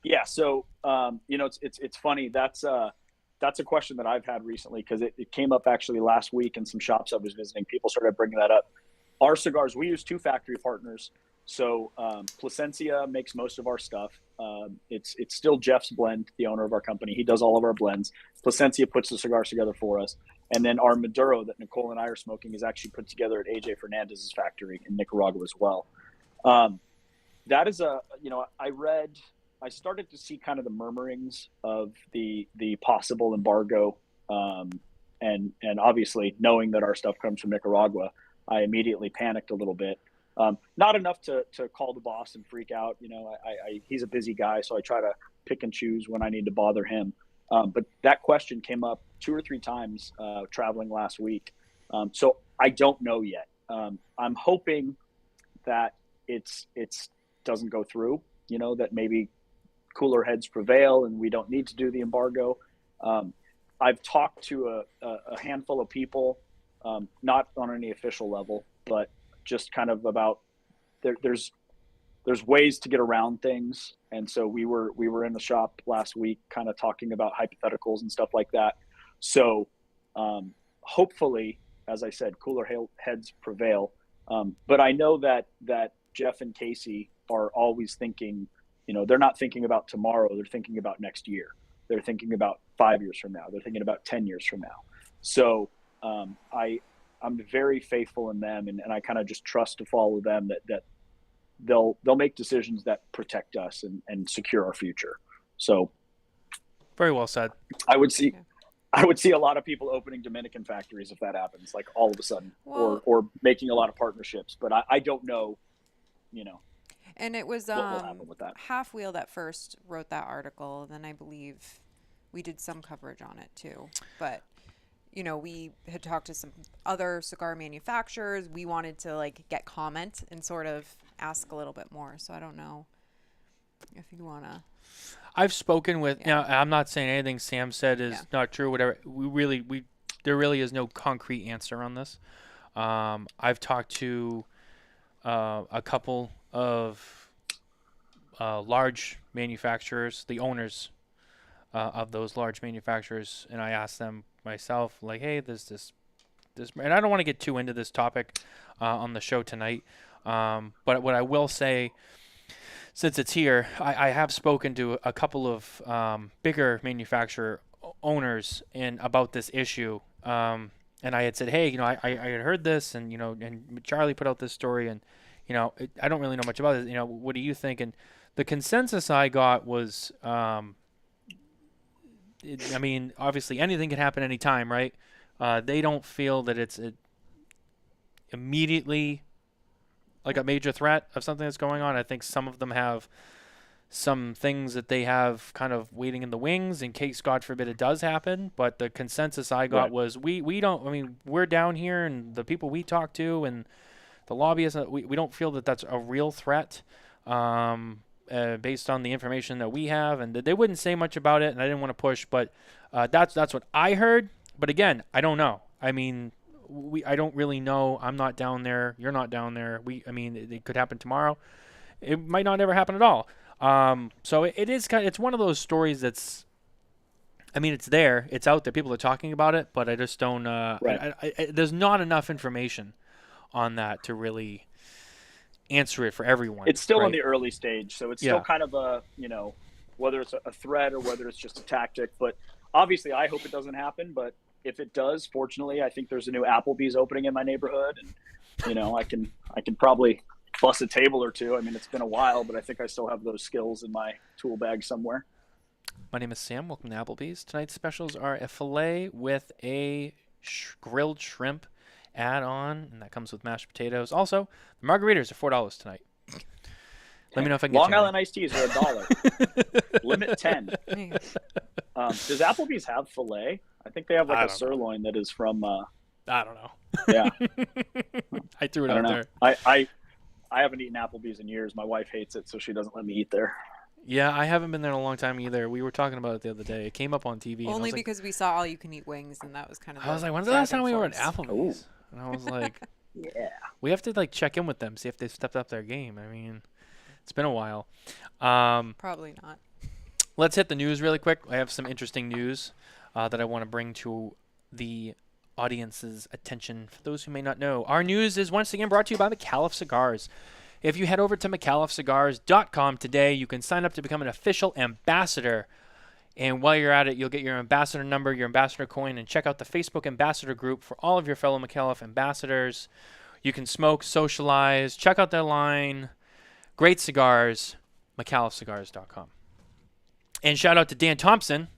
Yeah. So, it's funny. That's a question that I've had recently because it came up actually last week in some shops I was visiting. People started bringing that up. Our cigars, we use 2 factory partners. So Placencia makes most of our stuff. It's still Jeff's blend, the owner of our company. He does all of our blends. Placencia puts the cigars together for us. And then our Maduro that Nicole and I are smoking is actually put together at AJ Fernandez's factory in Nicaragua as well. That is I started to see kind of the murmurings of the possible embargo. And obviously knowing that our stuff comes from Nicaragua, I immediately panicked a little bit. Not enough to call the boss and freak out. He's a busy guy, so I try to pick and choose when I need to bother him. But that question came up 2 or 3 times traveling last week. So I don't know yet. I'm hoping that it's doesn't go through, that maybe cooler heads prevail and we don't need to do the embargo. I've talked to a handful of people, not on any official level, but just kind of about there's ways to get around things. And so we were in the shop last week kind of talking about hypotheticals and stuff like that. So hopefully, as I said, cooler heads prevail. But I know that Jeff and Casey are always thinking, they're not thinking about tomorrow. They're thinking about next year. They're thinking about 5 years from now. They're thinking about 10 years from now. So I'm very faithful in them, and I kind of just trust to follow them that they'll make decisions that protect us and secure our future. So Very well said. I would see a lot of people opening Dominican factories if that happens, like all of a sudden, Well, or making a lot of partnerships. But I don't know, and it was what will happen with that. Half Wheel that first wrote that article, and then I believe we did some coverage on it too. But we had talked to some other cigar manufacturers. We wanted to like get comment and sort of ask a little bit more. So I don't know if you want to. I've spoken with, I'm not saying anything Sam said is not true, whatever. There really is no concrete answer on this. I've talked to a couple of large manufacturers, the owners of those large manufacturers, and I asked them myself, like, hey, there's this, and I don't want to get too into this topic on the show tonight, but what I will say, since it's here, I have spoken to a couple of bigger manufacturer owners about this issue, and I had said, hey, I had heard this, and and Charlie put out this story, and I don't really know much about it. What do you think? And the consensus I got was, obviously anything can happen anytime, right? They don't feel that it's immediately like a major threat of something that's going on. I think some of them have some things that they have kind of waiting in the wings in case, God forbid, it does happen. But the consensus I got was we don't, we're down here, and the people we talk to and the lobbyists, we don't feel that that's a real threat based on the information that we have. And they wouldn't say much about it, and I didn't want to push, but that's what I heard. But again, I don't know. I don't really know. I'm not down there. You're not down there. It could happen tomorrow. It might not ever happen at all. So it is it's one of those stories that's, it's there. It's out there. People are talking about it, but I just don't. There's not enough information on that to really answer it for everyone. It's still in the early stage, so it's still kind of a whether it's a threat or whether it's just a tactic. But obviously, I hope it doesn't happen. But if it does, fortunately, I think there's a new Applebees opening in my neighborhood, and I can probably bust a table or two. It's been a while, but I think I still have those skills in my tool bag somewhere. My name is Sam. Welcome to Applebees. Tonight's specials are a filet with a grilled shrimp add-on, and that comes with mashed potatoes. Also, the margaritas are $4 tonight. Let me know if I can get Long Island iced teas are $1. Limit 10. Does Applebee's have filet? I think they have like a sirloin that is from. I don't know. Yeah, I threw it out there. I haven't eaten Applebee's in years. My wife hates it, so she doesn't let me eat there. Yeah, I haven't been there in a long time either. We were talking about it the other day. It came up on TV. Only because we saw all-you-can-eat wings, and that was kind of. I was like, when's the last time we were at Applebee's? And I was like, yeah, we have to check in with them, see if they've stepped up their game. It's been a while. Probably not. Let's hit the news really quick. I have some interesting news that I want to bring to the audience's attention. For those who may not know, our news is once again brought to you by Micallef Cigars. If you head over to MicallefCigars.com today, you can sign up to become an official ambassador. And while you're at it, you'll get your ambassador number, your ambassador coin, and check out the Facebook ambassador group for all of your fellow Micallef ambassadors. You can smoke, socialize, check out their line. Great cigars, MicallefCigars.com. And shout out to Dan Thompson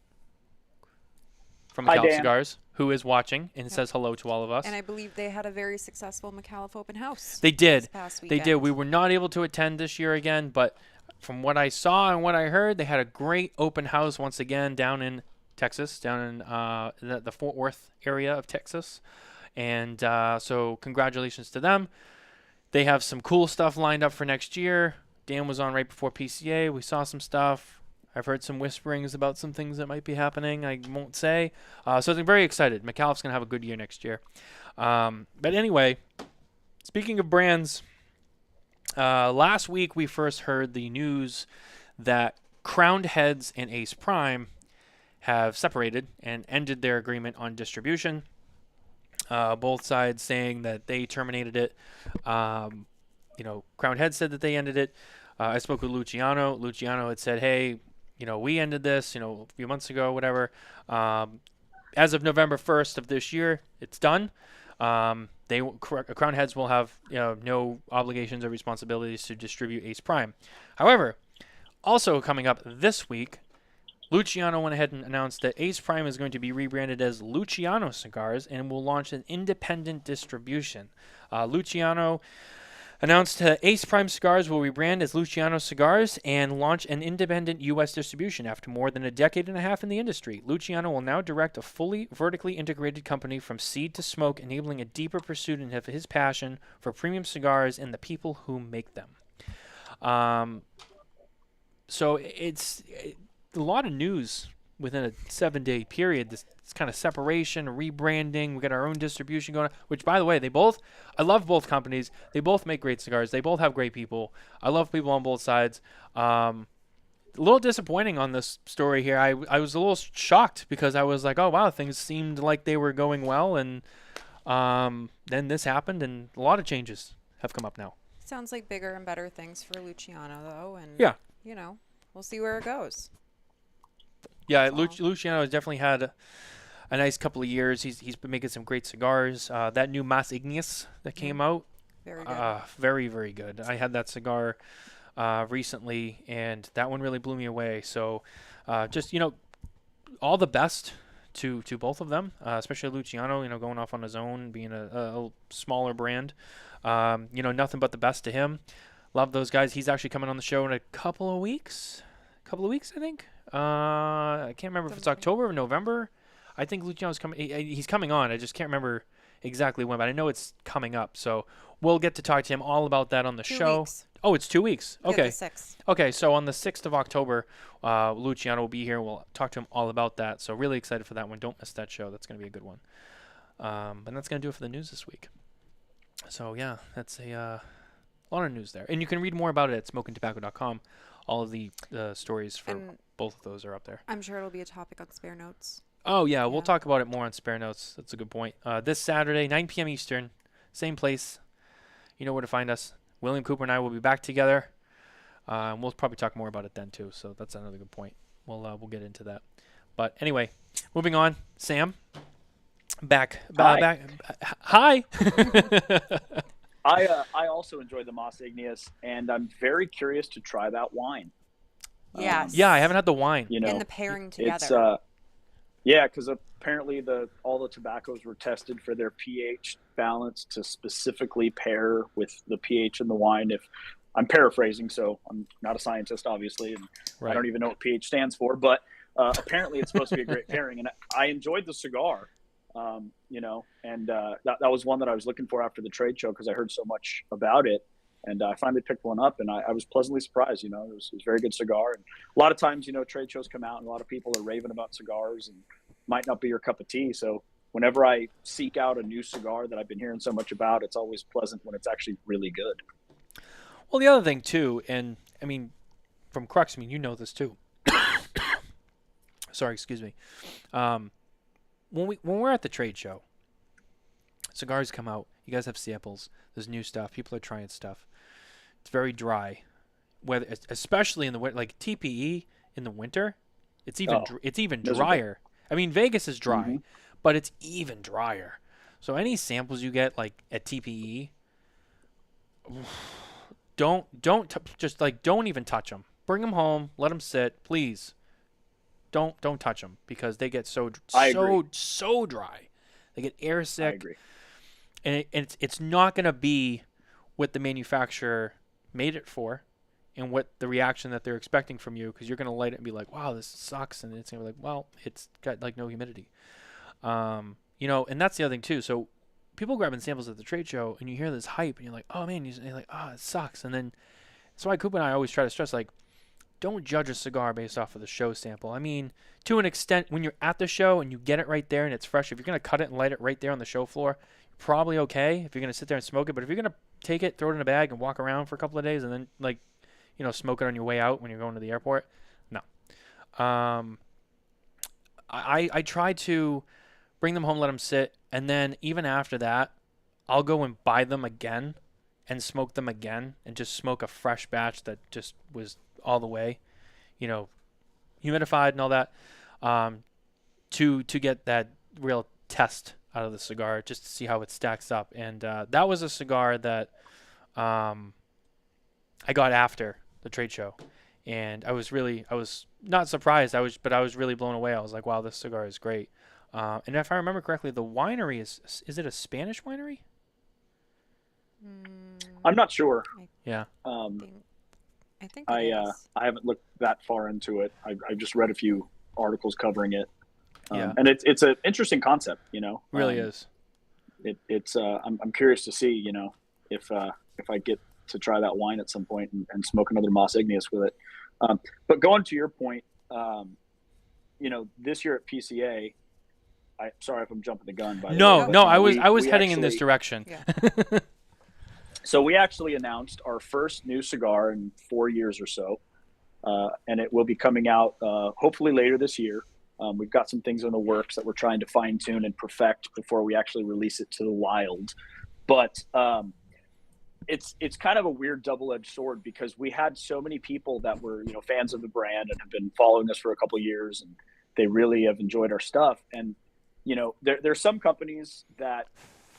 from Micallef Cigars, who is watching and says hello to all of us. And I believe they had a very successful Micallef open house. They did. This past They weekend. did. We were not able to attend this year again, but from what I saw and what I heard, they had a great open house once again down in Texas, down in the Fort Worth area of Texas. And so congratulations to them. They have some cool stuff lined up for next year. Dan was on right before PCA. We saw some stuff. I've heard some whisperings about some things that might be happening. I won't say. So I'm very excited. Micallef's going to have a good year next year. But anyway, speaking of brands, last week we first heard the news that Crowned Heads and Ace Prime have separated and ended their agreement on distribution. Both sides saying that they terminated it. Crowned Heads said that they ended it. I spoke with Luciano. Luciano had said, hey, we ended this, a few months ago, whatever. As of November 1st of this year, it's done. Crown Heads will have no obligations or responsibilities to distribute Ace Prime. However, also coming up this week, Luciano went ahead and announced that Ace Prime is going to be rebranded as Luciano Cigars and will launch an independent distribution. Luciano announced Ace Prime Cigars will rebrand as Luciano Cigars and launch an independent U.S. distribution after more than a decade and a half in the industry. Luciano will now direct a fully vertically integrated company from seed to smoke, enabling a deeper pursuit of his passion for premium cigars and the people who make them. So it's a lot of news within a 7-day period. This kind of separation, rebranding. We got our own distribution going on, which, by the way, I love both companies. They both make great cigars. They both have great people. I love people on both sides. A little disappointing on this story here. I was a little shocked because I was like, oh, wow, things seemed like they were going well. And then this happened, and a lot of changes have come up now. Sounds like bigger and better things for Luciano, though. And, yeah, we'll see where it goes. Yeah, Luciano has definitely had a nice couple of years. He's been making some great cigars. That new Mas Ignis that came out, very good. Very, very good. I had that cigar recently, and that one really blew me away. So just, all the best to both of them, especially Luciano, going off on his own, being a smaller brand. Nothing but the best to him. Love those guys. He's actually coming on the show in a couple of weeks, I think. I can't remember if it's October or November. I think Luciano's coming. He's coming on. I just can't remember exactly when, but I know it's coming up. So we'll get to talk to him all about that on the 2 show. weeks. Oh, it's 2 weeks. Yeah, Okay. the 6th. Okay, so on the 6th of October, Luciano will be here. We'll talk to him all about that. So really excited for that one. Don't miss that show. That's going to be a good one. And that's going to do it for the news this week. So yeah, that's a lot of news there. And you can read more about it at smokintabacco.com. All of the stories for both of those are up there. I'm sure it'll be a topic on Spare Notes. Oh, yeah, we'll talk about it more on Spare Notes. That's a good point. This Saturday, 9 p.m. Eastern, same place. You know where to find us. William Cooper and I will be back together. We'll probably talk more about it then, too, so that's another good point. We'll get into that. But anyway, moving on. Sam, back. Hi. I also enjoyed the Mas Ignis, and I'm very curious to try that wine. Yes. Yeah, I haven't had the wine. And the pairing together. Because apparently all the tobaccos were tested for their pH balance to specifically pair with the pH in the wine. If I'm paraphrasing, so I'm not a scientist, obviously, and I don't even know what pH stands for, but apparently it's supposed to be a great pairing, and I enjoyed the cigar. And that was one that I was looking for after the trade show because I heard so much about it, and I finally picked one up, and I was pleasantly surprised. It was a very good cigar. And a lot of times, trade shows come out, and a lot of people are raving about cigars, and might not be your cup of tea. So whenever I seek out a new cigar that I've been hearing so much about, it's always pleasant when it's actually really good. Well, the other thing too, and I mean, from Crux, you know this too. Sorry, excuse me. When we're at the trade show, cigars come out. You guys have samples. There's new stuff. People are trying stuff. It's very dry, especially in the winter. Like TPE in the winter, it's even drier. I mean, Vegas is dry, but it's even drier. So any samples you get like at TPE, don't even touch them. Bring them home. Let them sit, please. Don't touch them because they get so dry. They get air sick. I agree. And it's not going to be what the manufacturer made it for and what the reaction that they're expecting from you, because you're going to light it and be like, wow, this sucks. And it's going to be like, well, it's got like no humidity. And that's the other thing too. So people grabbing samples at the trade show and you hear this hype and you're like, oh man, you're like, oh, it sucks. And then that's why Coop and I always try to stress, like, don't judge a cigar based off of the show sample. I mean, to an extent, when you're at the show and you get it right there and it's fresh, if you're going to cut it and light it right there on the show floor, probably okay if you're going to sit there and smoke it. But if you're going to take it, throw it in a bag, and walk around for a couple of days and then, smoke it on your way out when you're going to the airport, no. I try to bring them home, let them sit, and then even after that, I'll go and buy them again and smoke them again and just smoke a fresh batch that just was all the way, humidified and all that, to get that real test out of the cigar, just to see how it stacks up. And that was a cigar that I got after the trade show, and I was not surprised. I was really blown away. I was like, wow, this cigar is great. And if I remember correctly, the winery is it a Spanish winery? I'm not sure. Yeah. I think it is. I haven't looked that far into it. I've just read a few articles covering it. Yeah. And it's an interesting concept, you know. Really is. I'm curious to see, you know, if I get to try that wine at some point and smoke another Mas Igneous with it. But going to your point, you know, this year at PCA, sorry if I'm jumping the gun. By the way, No, I was we heading in this actually, direction. Yeah. So we actually announced our first new cigar in 4 years or so, and it will be coming out hopefully later this year. We've got some things in the works that we're trying to fine tune and perfect before we actually release it to the wild. But it's kind of a weird double-edged sword because we had so many people that were, you know, fans of the brand and have been following us for a couple of years, and they really have enjoyed our stuff. And you know, there's some companies that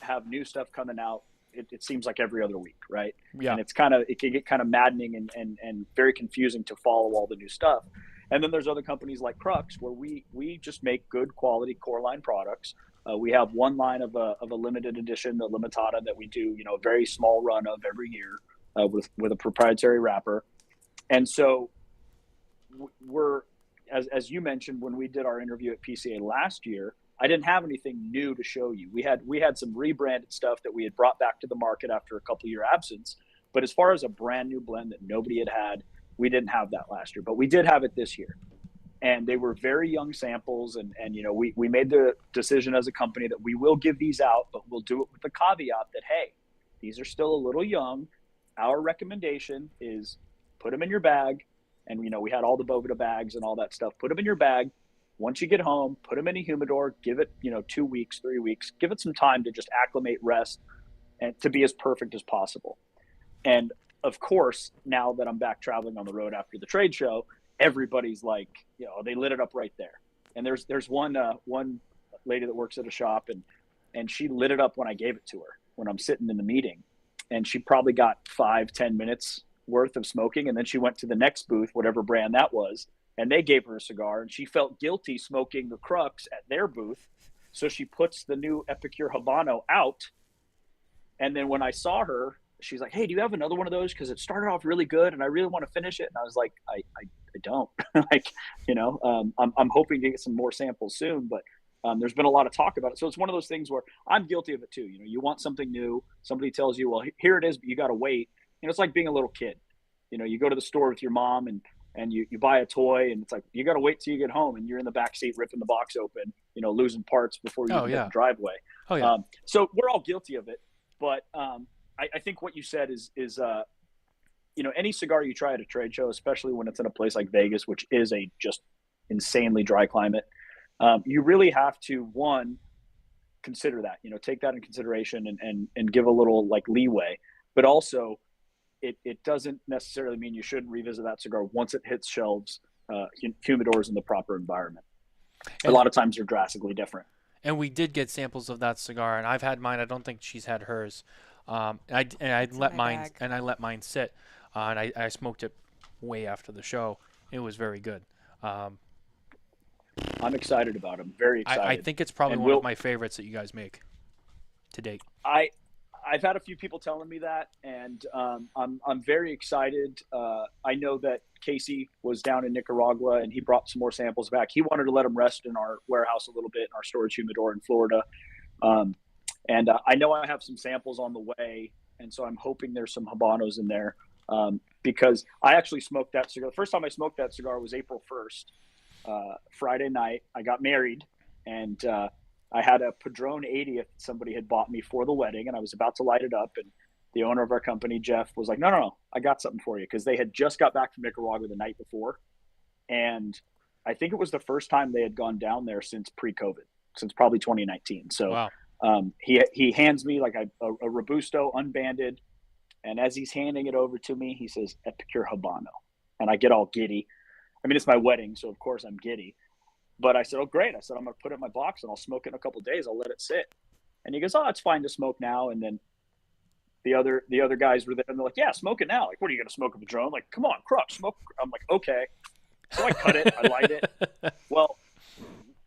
have new stuff coming out. It seems like every other week, right? Yeah. And it can get kind of maddening and very confusing to follow all the new stuff. And then there's other companies like Crux where we just make good quality core line products. We have one line of a limited edition, the Limitada, that we do, you know, a very small run of every year with a proprietary wrapper. And so we're, as you mentioned, when we did our interview at PCA last year, I didn't have anything new to show you. We had some rebranded stuff that we had brought back to the market after a couple year absence. But as far as a brand new blend that nobody had, we didn't have that last year. But we did have it this year. And they were very young samples. And you know, we made the decision as a company that we will give these out, but we'll do it with the caveat that, hey, these are still a little young. Our recommendation is put them in your bag. And, you know, we had all the Boveda bags and all that stuff. Put them in your bag. Once you get home, put them in a humidor, give it, you know, 2 weeks, 3 weeks, give it some time to just acclimate, rest, and to be as perfect as possible. And of course, now that I'm back traveling on the road after the trade show, everybody's like, you know, they lit it up right there. And there's one lady that works at a shop and she lit it up when I gave it to her, when I'm sitting in the meeting. And she probably got 5-10 minutes worth of smoking. And then she went to the next booth, whatever brand that was, and they gave her a cigar, and she felt guilty smoking the Crux at their booth. So she puts the new Epicure Habano out. And then when I saw her, she's like, hey, do you have another one of those? Because it started off really good and I really want to finish it. And I was like, I don't. Like, you know, I'm hoping to get some more samples soon, but there's been a lot of talk about it. So it's one of those things where I'm guilty of it too. You know, you want something new. Somebody tells you, well, here it is, but you got to wait. You know, it's like being a little kid. You know, you go to the store with your mom and you buy a toy, and it's like, you got to wait till you get home, and you're in the back seat ripping the box open, you know, losing parts before you get the driveway. Oh, yeah. So we're all guilty of it. But I think what you said is you know, any cigar you try at a trade show, especially when it's in a place like Vegas, which is a just insanely dry climate, you really have to, one, consider that, you know, take that in consideration and give a little like leeway. But also, it doesn't necessarily mean you shouldn't revisit that cigar once it hits shelves, humidors in the proper environment. And a lot of times they're drastically different. And we did get samples of that cigar, and I've had mine. I don't think she's had hers. I let mine sit, and I smoked it way after the show. It was very good. I'm excited about them. Very excited. I think it's probably one of my favorites that you guys make to date. I've had a few people telling me that, and I'm very excited. I know that Casey was down in Nicaragua, and he brought some more samples back. He wanted to let them rest in our warehouse a little bit, in our storage humidor in Florida. And I know I have some samples on the way, and so I'm hoping there's some Habanos in there, because I actually smoked that cigar. The first time I smoked that cigar was April 1st, Friday night. I got married, and I had a Padron 80th somebody had bought me for the wedding, and I was about to light it up, and the owner of our company, Jeff, was like, no, I got something for you, because they had just got back from Nicaragua the night before, and I think it was the first time they had gone down there since pre-COVID, since probably 2019. So wow. He hands me like a Robusto unbanded, and as he's handing it over to me, he says, Epicure Habano, and I get all giddy. I mean, it's my wedding, so of course I'm giddy. But I said, oh, great. I said, I'm going to put it in my box and I'll smoke it in a couple of days. I'll let it sit. And he goes, oh, it's fine to smoke now. And then the other guys were there, and they're like, yeah, smoke it now. Like, what are you going to smoke a Padron? Like, come on, Crux, smoke. I'm like, okay. So I cut it. I light it. Well,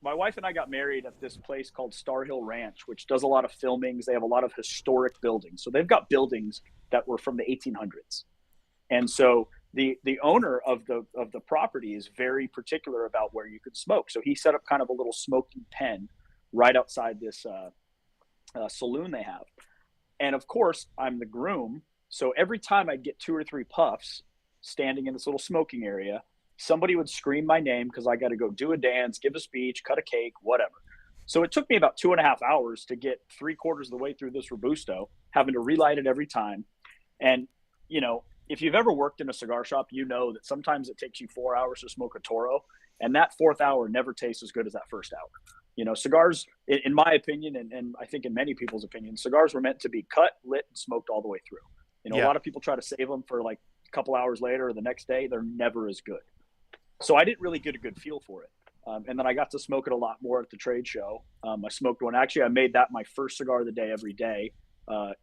my my wife and I got married at this place called Star Hill Ranch, which does a lot of filmings. They have a lot of historic buildings. So they've got buildings that were from the 1800s. And so the owner of the property is very particular about where you could smoke. So he set up kind of a little smoking pen right outside this saloon they have. And of course, I'm the groom. So every time I'd get 2 or 3 puffs standing in this little smoking area, somebody would scream my name because I got to go do a dance, give a speech, cut a cake, whatever. So it took me about 2.5 hours to get 3/4 of the way through this Robusto, having to relight it every time. And, you know, if you've ever worked in a cigar shop, you know that sometimes it takes you 4 hours to smoke a Toro, and that 4th hour never tastes as good as that first hour. You know, cigars, in my opinion, and I think in many people's opinions, cigars were meant to be cut, lit, and smoked all the way through. You know, a lot of people try to save them for like a couple hours later or the next day. They're never as good. So I didn't really get a good feel for it. And then I got to smoke it a lot more at the trade show. I smoked one. Actually, I made that my first cigar of the day every day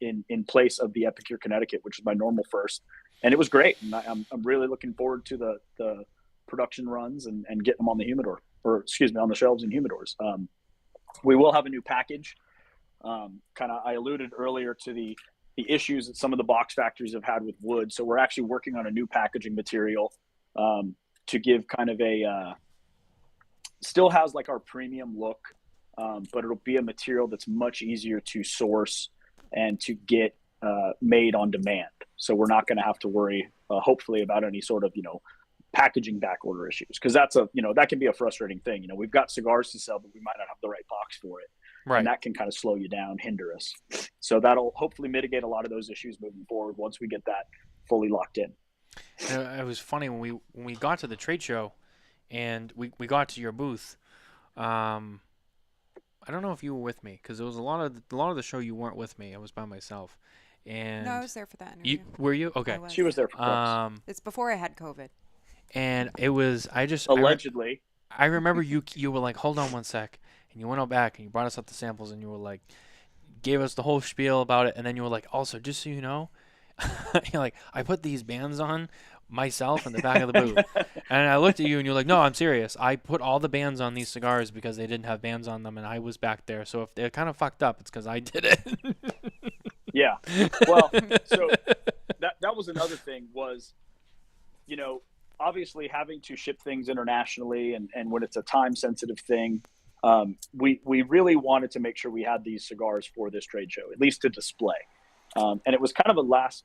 in place of the Epicure Connecticut, which is my normal first. And it was great. And I'm really looking forward to the production runs and getting them on the humidor, or excuse me, on the shelves in humidors. We will have a new package. I alluded earlier to the issues that some of the box factories have had with wood. So we're actually working on a new packaging material to give kind of a still has like our premium look, but it'll be a material that's much easier to source and to get made on demand. So we're not going to have to worry, hopefully, about any sort of, you know, packaging back order issues, because that's that can be a frustrating thing. You know, we've got cigars to sell, but we might not have the right box for it. Right. And that can kind of slow you down, hinder us. So that'll hopefully mitigate a lot of those issues moving forward once we get that fully locked in. It was funny when we got to the trade show and we got to your booth. I don't know if you were with me, because there was a lot of the show you weren't with me. I was by myself. And no, I was there for that interview. Were you? Okay. She was there for Crux. It's before I had COVID. And it was, allegedly. I remember you were like, hold on one sec. And you went out back and you brought us up the samples and you were like, gave us the whole spiel about it. And then you were like, also, just so you know, you're like, I put these bands on myself in the back of the booth. And I looked at you and you're like, no, I'm serious. I put all the bands on these cigars because they didn't have bands on them and I was back there. So if they're kind of fucked up, it's because I did it. Yeah. Well, so that was another thing was, you know, obviously having to ship things internationally and when it's a time sensitive thing, we really wanted to make sure we had these cigars for this trade show, at least to display. And it was kind of a last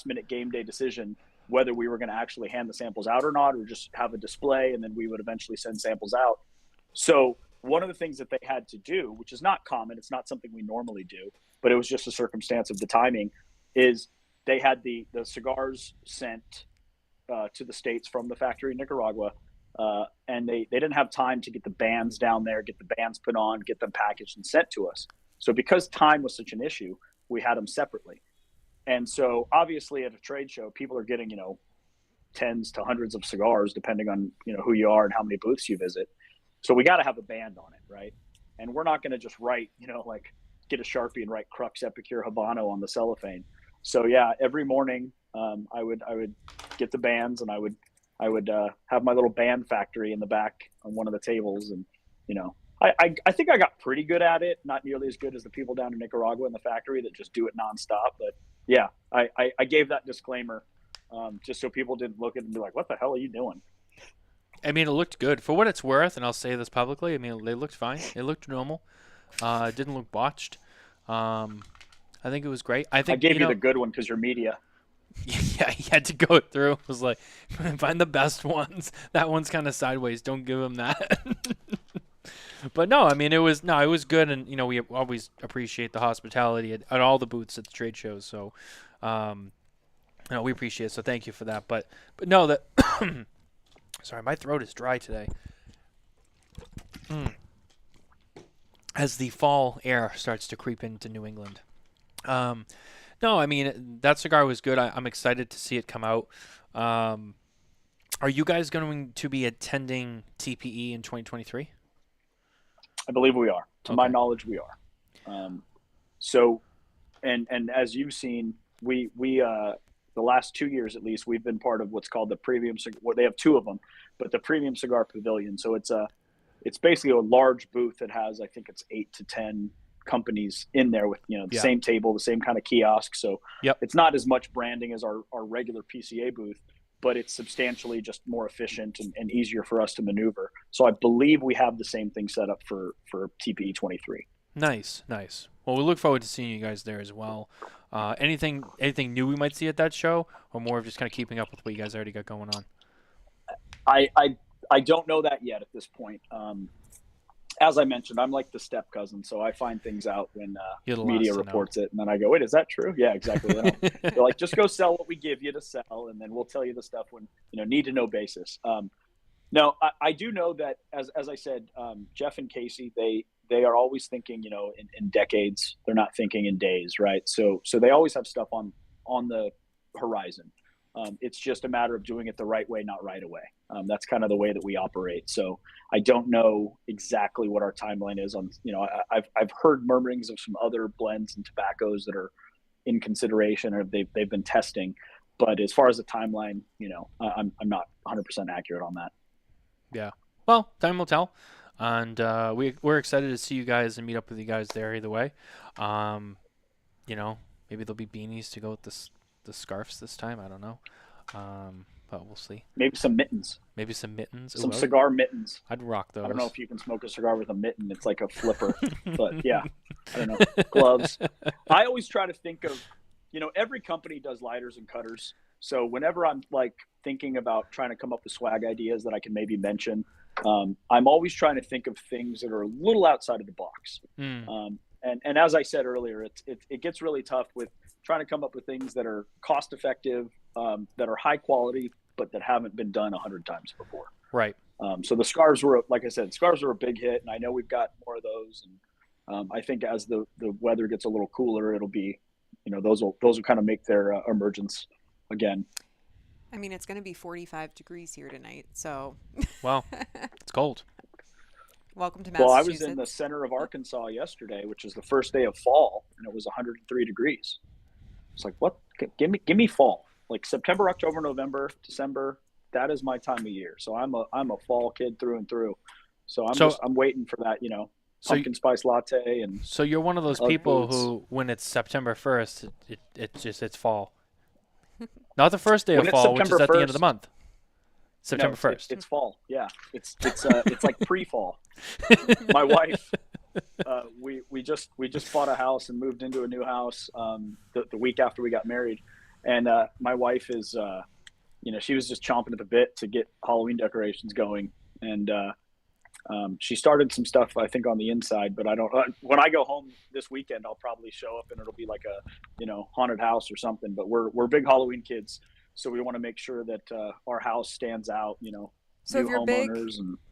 minute game day decision whether we were going to actually hand the samples out or not, or just have a display and then we would eventually send samples out. So one of the things that they had to do, which is not common, it's not something we normally do, but it was just a circumstance of the timing, is they had the cigars sent to the States from the factory in Nicaragua. And they didn't have time to get the bands down there, get the bands put on, get them packaged and sent to us. So because time was such an issue, we had them separately. And so obviously at a trade show, people are getting, you know, tens to hundreds of cigars, depending on, you know, who you are and how many booths you visit. So we got to have a band on it, right? And we're not going to just write, you know, like get a Sharpie and write Crux Epicure Habano on the cellophane. So yeah, every morning I would get the bands and I would have my little band factory in the back on one of the tables. And, you know, I think I got pretty good at it. Not nearly as good as the people down in Nicaragua in the factory that just do it nonstop. But yeah, I gave that disclaimer just so people didn't look at it and be like, what the hell are you doing? I mean, it looked good. For what it's worth, and I'll say this publicly, I mean, they looked fine. It looked normal. It didn't look botched. I think it was great. I gave you the good one because you're media. Yeah, he had to go through. It was like, find the best ones. That one's kind of sideways. Don't give him that. But no, I mean, it was good. And, you know, we always appreciate the hospitality at all the booths at the trade shows. So, you know, we appreciate it. So thank you for that. But no, that, sorry, my throat is dry today. As the fall air starts to creep into New England. No, I mean, that cigar was good. I'm excited to see it come out. Are you guys going to be attending TPE in 2023? I believe we are. To my knowledge, we are. So, and as you've seen, we the last 2 years at least, we've been part of what's called the premium. Well, they have two of them, but the premium cigar pavilion. So it's it's basically a large booth that has, I think it's 8 to 10 companies in there with, the same table, the same kind of kiosk. So it's not as much branding as our regular PCA booth, but it's substantially just more efficient and easier for us to maneuver. So I believe we have the same thing set up for TPE 23. Nice. Well, we look forward to seeing you guys there as well. Anything new we might see at that show, or more of just kind of keeping up with what you guys already got going on? I don't know that yet at this point. As I mentioned, I'm like the step cousin, so I find things out when media reports it, and then I go, "Wait, is that true?" Yeah, exactly. They're like, "Just go sell what we give you to sell, and then we'll tell you the stuff when need to know basis." No, I do know that as I said, Jeff and Casey, they are always thinking, in decades. They're not thinking in days, right? So they always have stuff on the horizon. It's just a matter of doing it the right way, not right away. That's kind of the way that we operate. So I don't know exactly what our timeline is on, I've heard murmurings of some other blends and tobaccos that are in consideration or they've been testing. But as far as the timeline, I'm not 100% accurate on that. Yeah. Well, time will tell. And we're excited to see you guys and meet up with you guys there either way. Maybe there'll be beanies to go with the scarves this time. I don't know. But we'll see. Maybe some mittens. Some cigar mittens. I'd rock those. I don't know if you can smoke a cigar with a mitten. It's like a flipper. But yeah, I don't know. Gloves. I always try to think of, every company does lighters and cutters. So whenever I'm like thinking about trying to come up with swag ideas that I can maybe mention, I'm always trying to think of things that are a little outside of the box. And as I said earlier, it gets really tough with trying to come up with things that are cost effective, that are high quality, but that haven't been done 100 times before. Right. So the scarves were, like I said, scarves were a big hit, and I know we've got more of those. And I think as the weather gets a little cooler, it'll be, those will kind of make their emergence again. I mean, it's going to be 45 degrees here tonight, so. Wow, it's cold. Welcome to Massachusetts. Well, I was in the center of Arkansas yesterday, which is the first day of fall, and it was 103 degrees. It's like, what? Give me fall. Like September, October, November, December. That is my time of year. So I'm a fall kid through and through. So I'm waiting for that, pumpkin spice latte. And so you're one of those people who, when it's September 1st, it's fall. Not the first day of fall, which is at the end of the month. September 1st. It's fall. Yeah, it's like pre-fall. My wife, we just bought a house and moved into a new house the week after we got married, and my wife is, she was just chomping at the bit to get Halloween decorations going, and she started some stuff I think on the inside, but I don't. When I go home this weekend, I'll probably show up and it'll be like a haunted house or something. But we're big Halloween kids. So we want to make sure that our house stands out, So if you're big,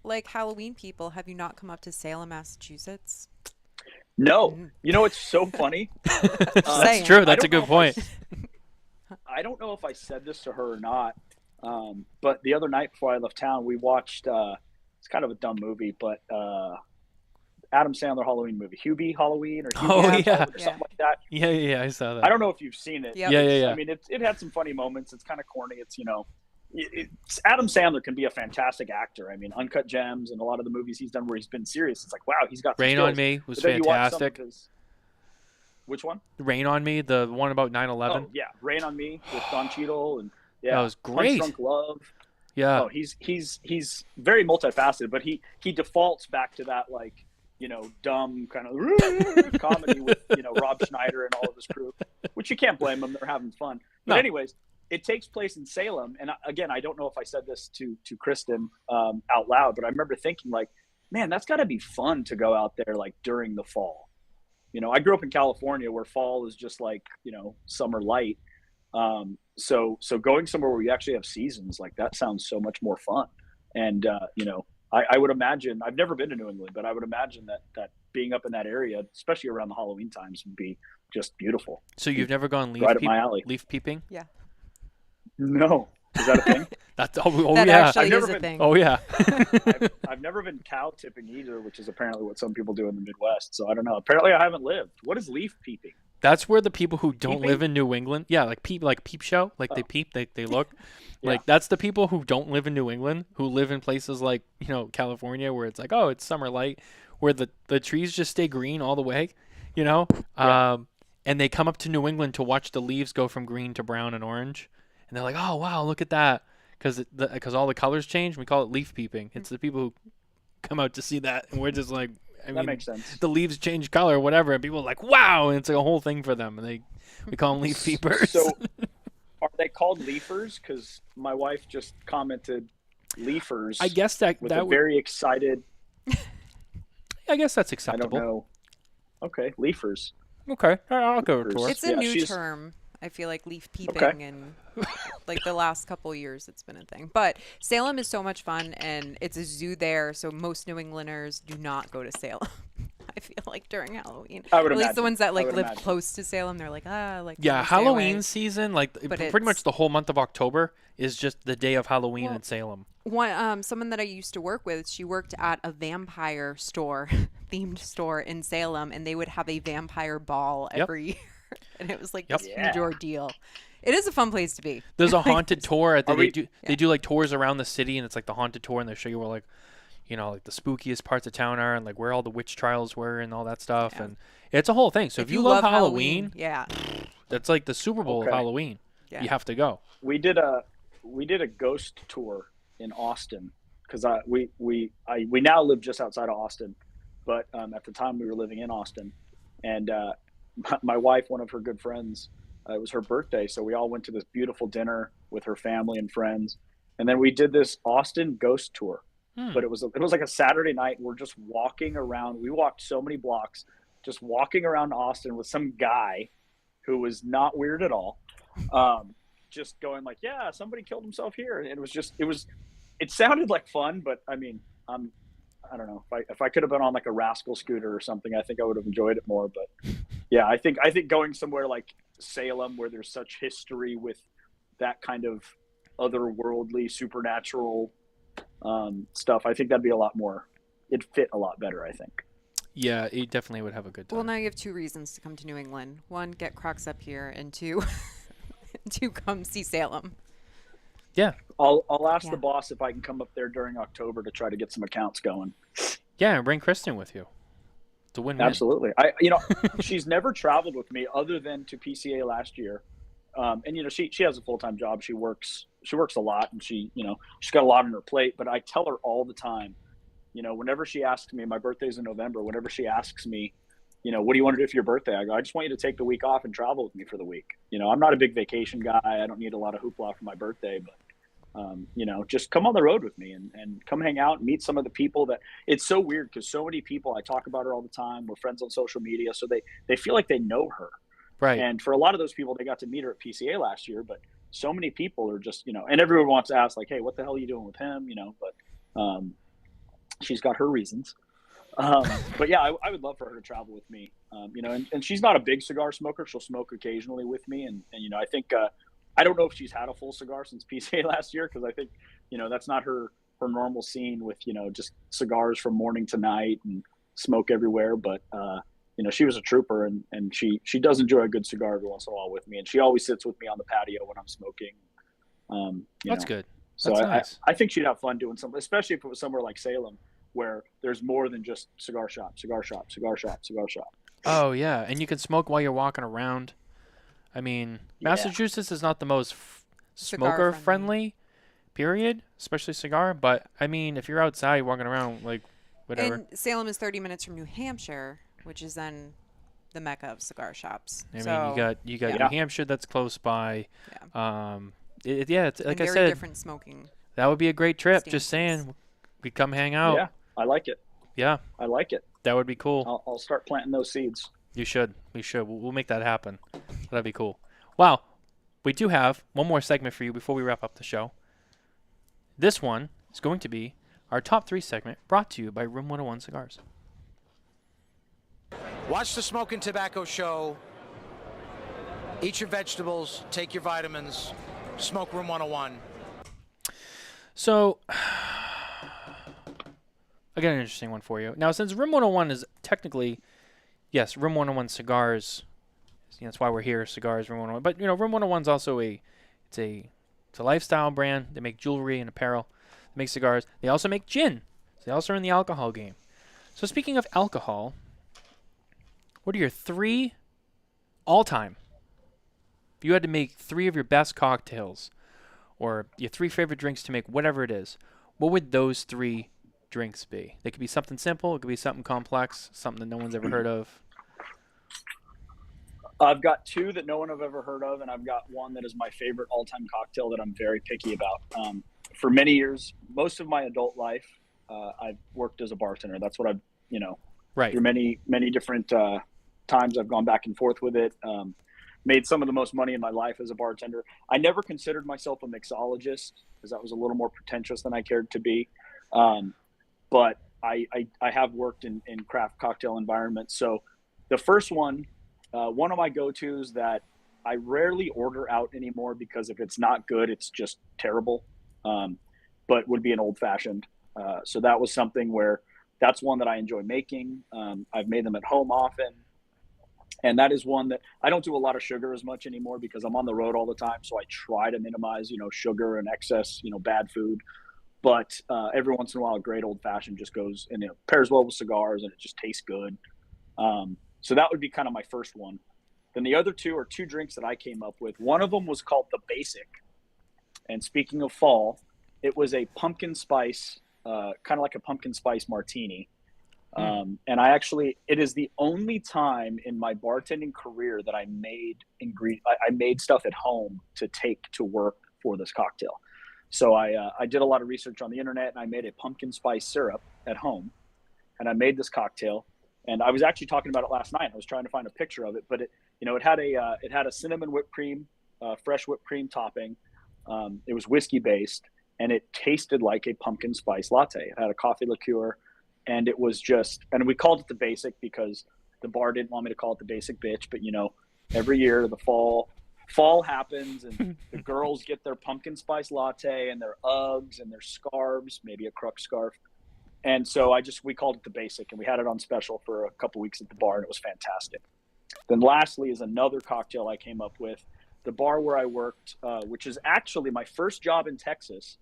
like Halloween people, have you not come up to Salem, Massachusetts? No. It's so funny. That's true. That's a good point. I don't know if I said this to her or not, but the other night before I left town, we watched, it's kind of a dumb movie, but Adam Sandler Halloween movie, Hubie Halloween or Hubie or something like that. Yeah, I saw that. I don't know if you've seen it. Yep. Yeah. I mean, it had some funny moments. It's kind of corny. It's, it's Adam Sandler can be a fantastic actor. I mean, Uncut Gems and a lot of the movies he's done where he's been serious. It's like, wow, he's got some Rain skills. on Me was fantastic. Which one? Rain on Me, the one about 9/11. Oh, yeah, Rain on Me with Don Cheadle and that was great. Punch Drunk Love. Yeah. Oh, he's very multifaceted, but he defaults back to that dumb kind of comedy with Rob Schneider and all of his crew, which you can't blame them. They're having fun. But anyways, it takes place in Salem, and again, I don't know if I said this to Kristen out loud, but I remember thinking like, man, that's got to be fun to go out there like during the fall. I grew up in California where fall is just like summer light. So going somewhere where you actually have seasons, like that sounds so much more fun. And I would imagine, I've never been to New England, but I would imagine that being up in that area, especially around the Halloween times, would be just beautiful. So you've never gone right up my alley. leaf peeping? Yeah. No. Is that a thing? That yeah. Actually is a thing. Oh, yeah. I've never been cow tipping either, which is apparently what some people do in the Midwest. So I don't know. Apparently I haven't lived. What is leaf peeping? That's where the people who don't Peeping? live in New England, yeah, like peep show, like they peep, they look. Yeah. Like that's the people who don't live in New England, who live in places like, California, where it's like, oh, it's summer light, where the trees just stay green all the way, Yeah. and they come up to New England to watch the leaves go from green to brown and orange, and they're like, oh wow, look at that, because all the colors change. We call it leaf peeping. It's the people who come out to see that, and we're just like, That makes sense. the leaves change color or whatever, and people are like, wow, and it's like a whole thing for them, and we call them leaf peepers. So, are they called leafers? Because my wife just commented leafers. I guess that with that a would, very excited. I guess that's I acceptable. don't know. Okay, leafers. Okay, I'll go to her. It's a Yeah, new she's- term. I feel like leaf peeping, Okay. and like the last couple years, it's been a thing. But Salem is so much fun, and it's a zoo there. So most New Englanders do not go to Salem. I feel like during Halloween, I would at least the imagine. ones that I like would live imagine. close to Salem, they're like, like Yeah, let me stay away. Halloween season, like But pretty much it's- the whole month of October is just the day of Halloween Well, in Salem. Someone that I used to work with, she worked at a vampire store, themed store in Salem, and they would have a vampire ball Yep. every year, and it was like Yep. this Yeah. huge ordeal. It is a fun place to be. There's a haunted tour. Are we- They do like tours around the city, and it's like the haunted tour, and they show you where like, like the spookiest parts of town are, and like where all the witch trials were, and all that stuff, Yeah. and it's a whole thing. So if you love Halloween, yeah, that's like the Super Bowl Okay. of Halloween. Yeah. You have to go. We did a ghost tour in Austin because we now live just outside of Austin, but at the time we were living in Austin, and my wife, one of her good friends, it was her birthday, so we all went to this beautiful dinner with her family and friends, and then we did this Austin ghost tour. But it was like a Saturday night. We're just walking around. We walked so many blocks, just walking around Austin with some guy who was not weird at all. Just going like, yeah, somebody killed himself here. And it sounded like fun, but I mean, I don't know if I could have been on like a rascal scooter or something, I think I would have enjoyed it more. But yeah, I think going somewhere like Salem, where there's such history with that kind of otherworldly, supernatural stuff, I think that'd be a lot more. It'd fit a lot better, I think. Yeah, you definitely would have a good time. Well, now you have two reasons to come to New England. One, get Crux up here, and two, to come see Salem. Yeah. I'll ask Yeah. the boss if I can come up there during October to try to get some accounts going. Yeah, and bring Kristen with you. It's a win-win. Absolutely. She's never traveled with me other than to PCA last year. And she has a full-time job. She works a lot, and she's got a lot on her plate, but I tell her all the time, whenever she asks me, my birthday's in November, whenever she asks me, what do you want to do for your birthday? I go, I just want you to take the week off and travel with me for the week. I'm not a big vacation guy. I don't need a lot of hoopla for my birthday, but just come on the road with me and come hang out and meet some of the people that it's so weird because so many people, I talk about her all the time. We're friends on social media. So they feel like they know her. Right. And for a lot of those people, they got to meet her at PCA last year, but so many people are just, and everyone wants to ask like, hey, what the hell are you doing with him? But she's got her reasons. But yeah, I would love for her to travel with me. And she's not a big cigar smoker. She'll smoke occasionally with me. And I think, I don't know if she's had a full cigar since PCA last year. Cause I think, that's not her normal scene with, just cigars from morning to night and smoke everywhere. But, she was a trooper and she does enjoy a good cigar every once in a while with me. And she always sits with me on the patio when I'm smoking. That's good. So That's nice. I think she'd have fun doing something, especially if it was somewhere like Salem, where there's more than just cigar shop. Oh, yeah. And you can smoke while you're walking around. I mean, Yeah. Massachusetts is not the most Cigar smoker friendly. friendly, period, especially cigar. But, I mean, if you're outside walking around, like, whatever. And Salem is 30 minutes from New Hampshire, which is then the mecca of cigar shops. I mean, So, you got Yeah. New Hampshire that's close by. yeah. It's like and I very said, different smoking. that would be a great trip. Just Stances. saying, we come hang out. Yeah, I like it. Yeah, that would be cool. I'll start planting those seeds. You should. We should. We'll make that happen. That'd be cool. Wow. We do have one more segment for you before we wrap up the show. This one is going to be our top 3 segment brought to you by Room 101 Cigars. Watch the Smokin Tabacco show. Eat your vegetables. Take your vitamins. Smoke Room 101. So, I got an interesting one for you. Now, since Room 101 is technically, yes, Room 101 Cigars That's why we're here, Cigars, Room 101. But, Room 101 is also it's a lifestyle brand. They make jewelry and apparel. They make cigars. They also make gin. So they also are in the alcohol game. So speaking of alcohol, what are your 3 all-time? If you had to make 3 of your best cocktails or your 3 favorite drinks to make, whatever it is, what would those 3 drinks be? They could be something simple. It could be something complex, something that no one's ever heard of. I've got 2 that no one have ever heard of, and I've got 1 that is my favorite all-time cocktail that I'm very picky about. For many years, most of my adult life, I've worked as a bartender. That's what I've, right. through many, many different times I've gone back and forth with it. Made some of the most money in my life as a bartender. I never considered myself a mixologist because that was a little more pretentious than I cared to be. But I have worked in craft cocktail environments. So the first one of my go-tos that I rarely order out anymore because if it's not good, it's just terrible, but would be an old-fashioned. So that was something where that's one that I enjoy making. I've made them at home often. And that is one that I don't do a lot of sugar as much anymore because I'm on the road all the time. So I try to minimize, sugar and excess, bad food. But every once in a while, a great old-fashioned just goes and it pairs well with cigars and it just tastes good. So that would be kind of my first one. Then the other 2 are 2 drinks that I came up with. One of them was called the Basic. And speaking of fall, it was a pumpkin spice, kind of like a pumpkin spice martini. And it is the only time in my bartending career that I made stuff at home to take to work for this cocktail. So I did a lot of research on the internet and I made a pumpkin spice syrup at home and I made this cocktail. And I was actually talking about it last night. I was trying to find a picture of it, but it had a cinnamon whipped cream, fresh whipped cream topping. It was whiskey based and it tasted like a pumpkin spice latte. It had a coffee liqueur and it was and we called it the Basic because the bar didn't want me to call it the Basic bitch, but every year the fall happens and the girls get their pumpkin spice latte and their Uggs and their scarves, maybe a Crux scarf. And so we called it the Basic and we had it on special for a couple weeks at the bar and it was fantastic. Then lastly is another cocktail I came up with. The bar where I worked, which is actually my first job in Texas,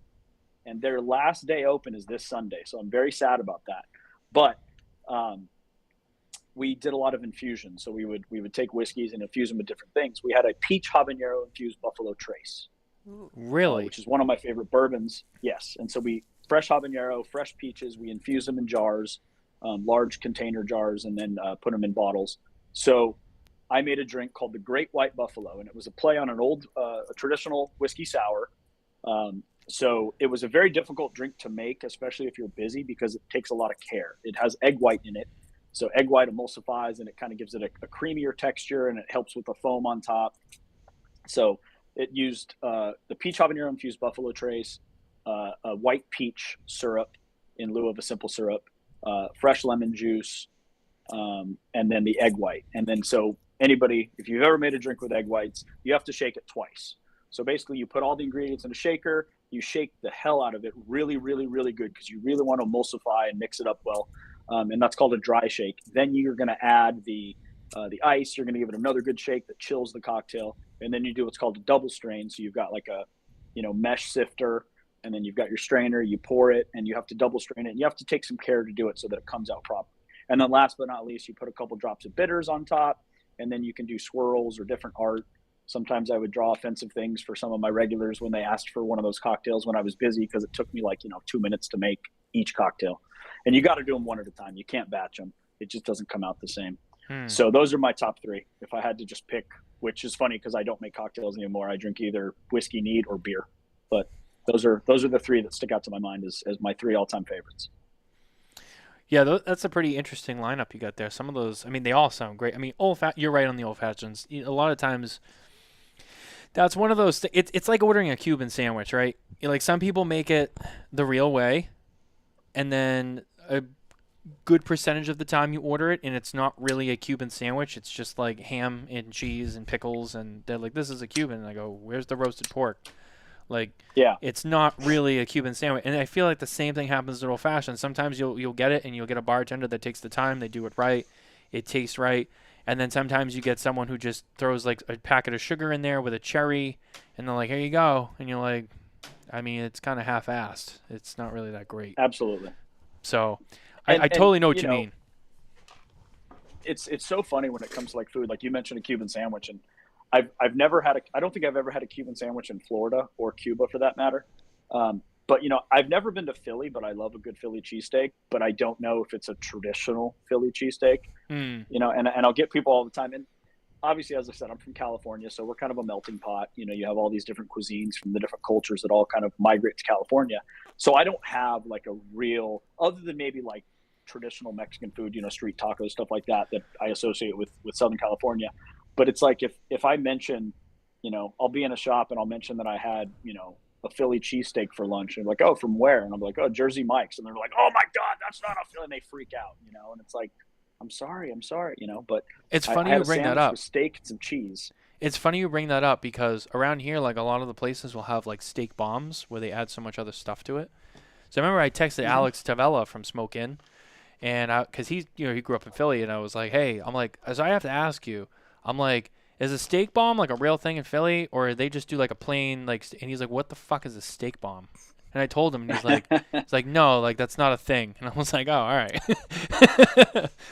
and their last day open is this Sunday. So I'm very sad about that. But we did a lot of infusion. So we would take whiskeys and infuse them with different things. We had a peach habanero infused Buffalo Trace. Really? Which is one of my favorite bourbons. Yes. And so fresh habanero, fresh peaches, we infuse them in jars, large container jars, and then put them in bottles. So I made a drink called the Great White Buffalo, and it was a play on an old a traditional whiskey sour. So it was a very difficult drink to make, especially if you're busy, because it takes a lot of care. It has egg white in it. So egg white emulsifies, and it kind of gives it a creamier texture, and it helps with the foam on top. So it used the peach habanero infused Buffalo Trace, a white peach syrup in lieu of a simple syrup, fresh lemon juice, and then the egg white. And then so anybody, if you've ever made a drink with egg whites, you have to shake it twice. So basically you put all the ingredients in a shaker, you shake the hell out of it really, really, really good because you really want to emulsify and mix it up well. And that's called a dry shake. Then you're going to add the ice. You're going to give it another good shake that chills the cocktail. And then you do what's called a double strain. So you've got like a, mesh sifter, and then you've got your strainer, you pour it, and you have to double strain it. And you have to take some care to do it so that it comes out properly. And then last but not least, you put a couple drops of bitters on top, and then you can do swirls or different art. Sometimes I would draw offensive things for some of my regulars when they asked for one of those cocktails when I was busy, because it took me 2 minutes to make each cocktail. And you got to do them one at a time. You can't batch them. It just doesn't come out the same. So those are my top 3. If I had to just pick, which is funny because I don't make cocktails anymore. I drink either whiskey neat or beer. But those are the 3 that stick out to my mind as my 3 all-time favorites. Yeah, that's a pretty interesting lineup you got there. Some of those, they all sound great. You're right on the old fashions. A lot of times, that's one of those. It's like ordering a Cuban sandwich, right? Some people make it the real way, and then a good percentage of the time you order it, and it's not really a Cuban sandwich. It's just like ham and cheese and pickles, and they're like, "This is a Cuban." And I go, "Where's the roasted pork?" Yeah, it's not really a Cuban sandwich. And I feel like the same thing happens at old fashioned. Sometimes you'll get it, and you'll get a bartender that takes the time. They do it right. It tastes right. And then sometimes you get someone who just throws like a packet of sugar in there with a cherry, and they're like, "Here you go," and you're like, I mean, it's kind of half-assed. It's not really that great. Absolutely. So, And I totally know what you you know, mean. It's so funny when it comes to like food. Like you mentioned a Cuban sandwich, and I've never had I don't think I've ever had a Cuban sandwich in Florida or Cuba for that matter. But you know, I've never been to Philly, but I love a good Philly cheesesteak. But I don't know if it's a traditional Philly cheesesteak. You know, and I'll get people all the time. And obviously, as I said, I'm from California, so we're kind of a melting pot. You know, you have all these different cuisines from the different cultures that all kind of migrate to California. So I don't have like a real, other than maybe like traditional Mexican food, you know, street tacos, stuff like that I associate with Southern California. But it's like if I mention, you know, I'll be in a shop and I'll mention that I had, you know, a Philly cheesesteak for lunch, and like, oh, from where? And I'm like, oh, Jersey Mike's, and they're like, oh my God, that's not a Philly, and they freak out, you know. And it's like, I'm sorry, you know. But It's funny I had you a bring that sandwich up. with steak and some cheese. It's funny you bring that up because around here, like a lot of the places will have like steak bombs where they add so much other stuff to it. So I remember I texted Alex Tavella from Smokin, and because he grew up in Philly, and I was like, hey, I'm like, so I have to ask you, I'm like, is a steak bomb like a real thing in Philly, or they just do like a plain like? And he's like, what the fuck is a steak bomb? And I told him, and he's like, no, like that's not a thing. And I was like, oh, all right.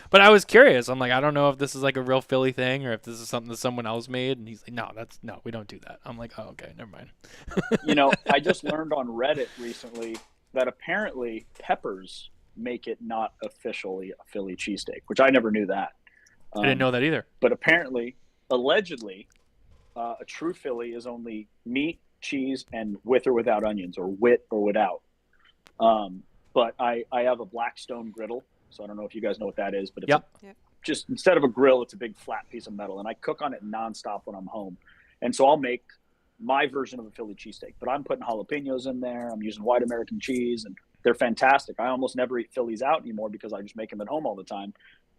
But I was curious. I'm like, I don't know if this is like a real Philly thing or if this is something that someone else made. And he's like, no, we don't do that. I'm like, oh, okay, never mind. You know, I just learned on Reddit recently that apparently Peppers make it not officially a Philly cheesesteak, which I never knew that. I didn't know that either. But apparently, allegedly, a true Philly is only meat, cheese, and with or without onions, or with or without. But I have a Blackstone griddle, so I don't know if you guys know what that is, but it's just instead of a grill, it's a big flat piece of metal, and I cook on it nonstop when I'm home. And so I'll make my version of a Philly cheesesteak, but I'm putting jalapenos in there. I'm using white American cheese, and they're fantastic. I almost never eat Phillies out anymore because I just make them at home all the time.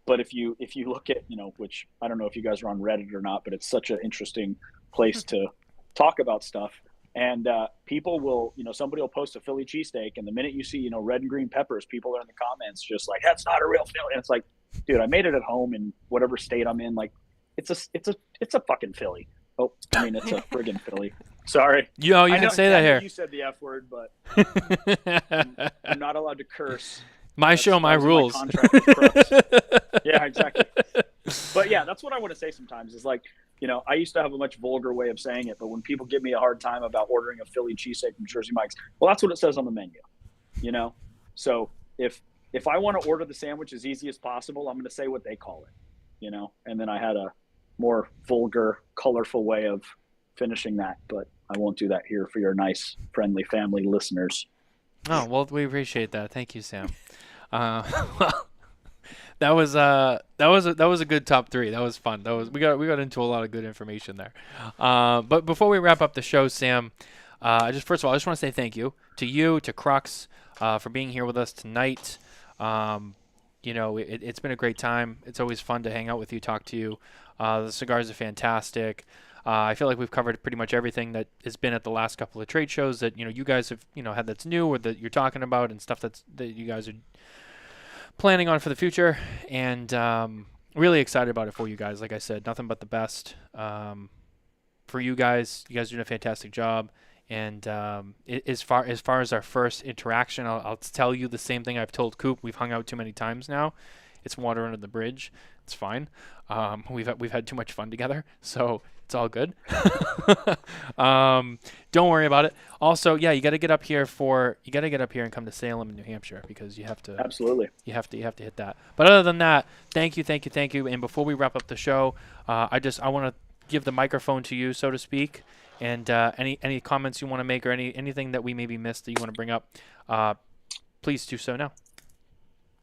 But if you look at, you know, which I don't know if you guys are on Reddit or not, but it's such an interesting place to talk about stuff. And people will, you know, somebody will post a Philly cheesesteak, and the minute you see, you know, red and green peppers, people are in the comments just like, that's not a real Philly. And it's like, dude, I made it at home in whatever state I'm in. Like, it's a fucking Philly. Oh, I mean, it's a friggin' Philly. Sorry. You can say that here. You said the F word, but I'm not allowed to curse. My show, my rules. My contract with Crux. Yeah, exactly. But yeah, that's what I want to say sometimes is like, you know, I used to have a much vulgar way of saying it, but when people give me a hard time about ordering a Philly cheesesteak from Jersey Mike's, well, that's what it says on the menu, you know? So if I want to order the sandwich as easy as possible, I'm going to say what they call it, you know? And then I had a more vulgar, colorful way of finishing that, but I won't do that here for your nice, friendly family listeners. Oh, well, we appreciate that. Thank you, Sam. That was a good top three. That was fun. We got into a lot of good information there. But before we wrap up the show, Sam, first of all, I just want to say thank you to Crux, for being here with us tonight. You know, it's been a great time. It's always fun to hang out with you, talk to you. The cigars are fantastic. I feel like we've covered pretty much everything that has been at the last couple of trade shows that, you know, you guys have, you know, had that's new or that you're talking about and stuff that you guys are planning on for the future. And really excited about it for you guys. Like I said, nothing but the best for you guys. You guys are doing a fantastic job. And as far as our first interaction, I'll tell you the same thing I've told Coop. We've hung out too many times now. It's water under the bridge. It's fine. We've had too much fun together, so it's all good. Don't worry about it. Also, yeah, you got to get up here and come to Salem in New Hampshire because you have to. Absolutely. You have to hit that. But other than that, thank you. And before we wrap up the show, I want to give the microphone to you, so to speak. And any comments you want to make or anything that we maybe missed that you want to bring up, please do so now.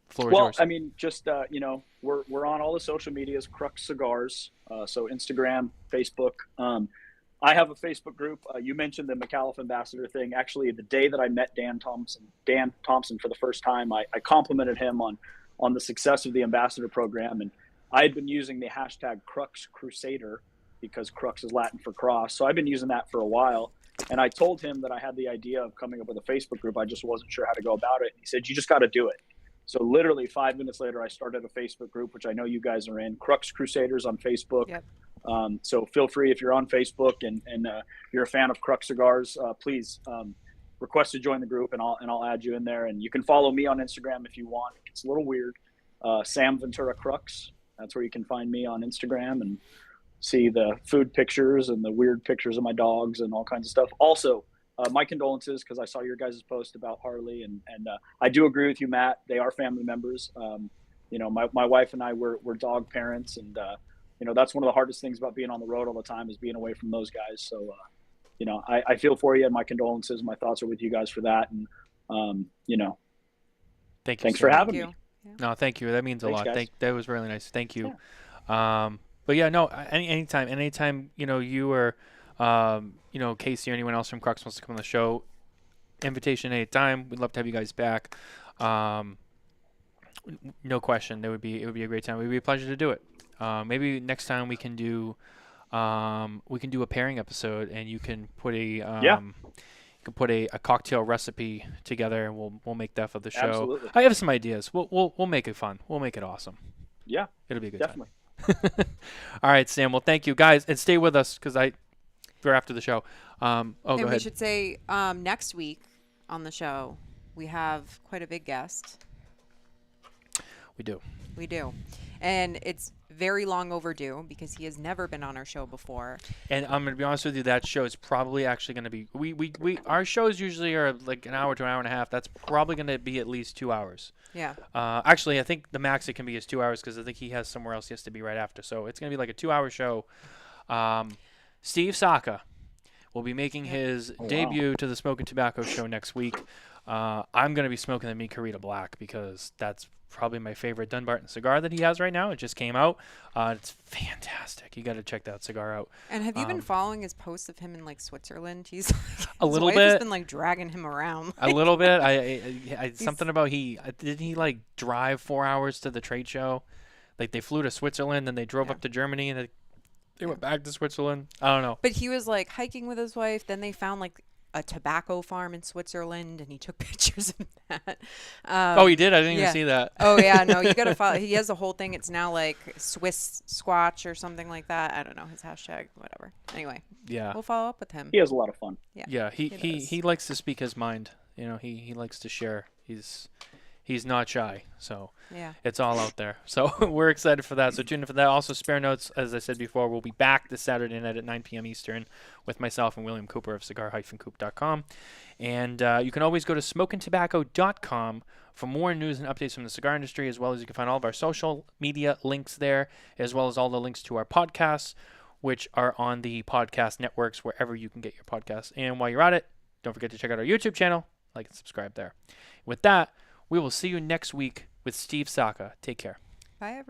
Floor is yours. I mean, just you know, we're on all the social medias, Crux Cigars, so Instagram, Facebook. I have a Facebook group. You mentioned the Micallef Ambassador thing. Actually, the day that I met Dan Thompson for the first time, I complimented him on the success of the Ambassador program, and I had been using the hashtag Crux Crusader because Crux is Latin for cross. So I've been using that for a while. And I told him that I had the idea of coming up with a Facebook group. I just wasn't sure how to go about it. And he said, you just got to do it. So literally 5 minutes later, I started a Facebook group, which I know you guys are in, Crux Crusaders on Facebook. Yep. So feel free, if you're on Facebook and you're a fan of Crux Cigars, please request to join the group, and I'll add you in there. And you can follow me on Instagram if you want. It's a little weird. Sam Ventura Crux. That's where you can find me on Instagram and see the food pictures and the weird pictures of my dogs and all kinds of stuff. Also, my condolences, because I saw your guys' post about Harley, and I do agree with you, Matt. They are family members. My wife and I were dog parents, and that's one of the hardest things about being on the road all the time is being away from those guys. So, I feel for you, and my condolences. My thoughts are with you guys for that. And, Thank you. thanks for having me. Yeah. No, thank you. That means a lot. Guys. That was really nice. Thank you. Yeah. But yeah, no, anytime, you or, Casey or anyone else from Crux wants to come on the show, invitation anytime. We'd love to have you guys back. No question. It would be a great time. It would be a pleasure to do it. Maybe next time we can do a pairing episode, and you can put a cocktail recipe together, and we'll make that for the show. Absolutely. I have some ideas. We'll make it fun. We'll make it awesome. Yeah, it'll be a good definitely. time. All right, Sam. Well, thank you, guys, and stay with us because we're after the show. Go ahead. We should say next week on the show we have quite a big guest. We do, and it's very long overdue because he has never been on our show before. And I'm gonna be honest with you, that show is probably actually gonna be our shows usually are like an hour to an hour and a half. That's probably gonna be at least 2 hours. Yeah. Actually, I think the max it can be is 2 hours because I think he has somewhere else he has to be right after. So it's gonna be like a 2-hour show. Steve Saka will be making his debut to the Smokin Tabacco show next week. I'm gonna be smoking the Micallef Black because that's probably my favorite Dunbarton cigar that he has right now. It just came out. It's fantastic. You got to check that cigar out. And have you been following his posts of him in like Switzerland? He's a little his bit. wife has been like dragging him around. A little bit. I something about didn't he like drive 4 hours to the trade show? Like they flew to Switzerland, then they drove up to Germany, and they went back to Switzerland. I don't know. But he was like hiking with his wife. Then they found like a tobacco farm in Switzerland, and he took pictures of that. Oh, he did? I didn't even see that. Oh, yeah. No, you got to follow. He has a whole thing. It's now like Swiss Squatch or something like that. I don't know. His hashtag, whatever. Anyway. Yeah. We'll follow up with him. He has a lot of fun. Yeah. He likes to speak his mind. He likes to share. He's not shy, so it's all out there. So we're excited for that. So tune in for that. Also, Spare Notes, as I said before, we'll be back this Saturday night at 9 p.m. Eastern with myself and William Cooper of cigar-coop.com. And you can always go to smokintabacco.com for more news and updates from the cigar industry, as well as you can find all of our social media links there, as well as all the links to our podcasts, which are on the podcast networks wherever you can get your podcasts. And while you're at it, don't forget to check out our YouTube channel, like and subscribe there. With that, we will see you next week with Steve Saka. Take care. Bye, everyone.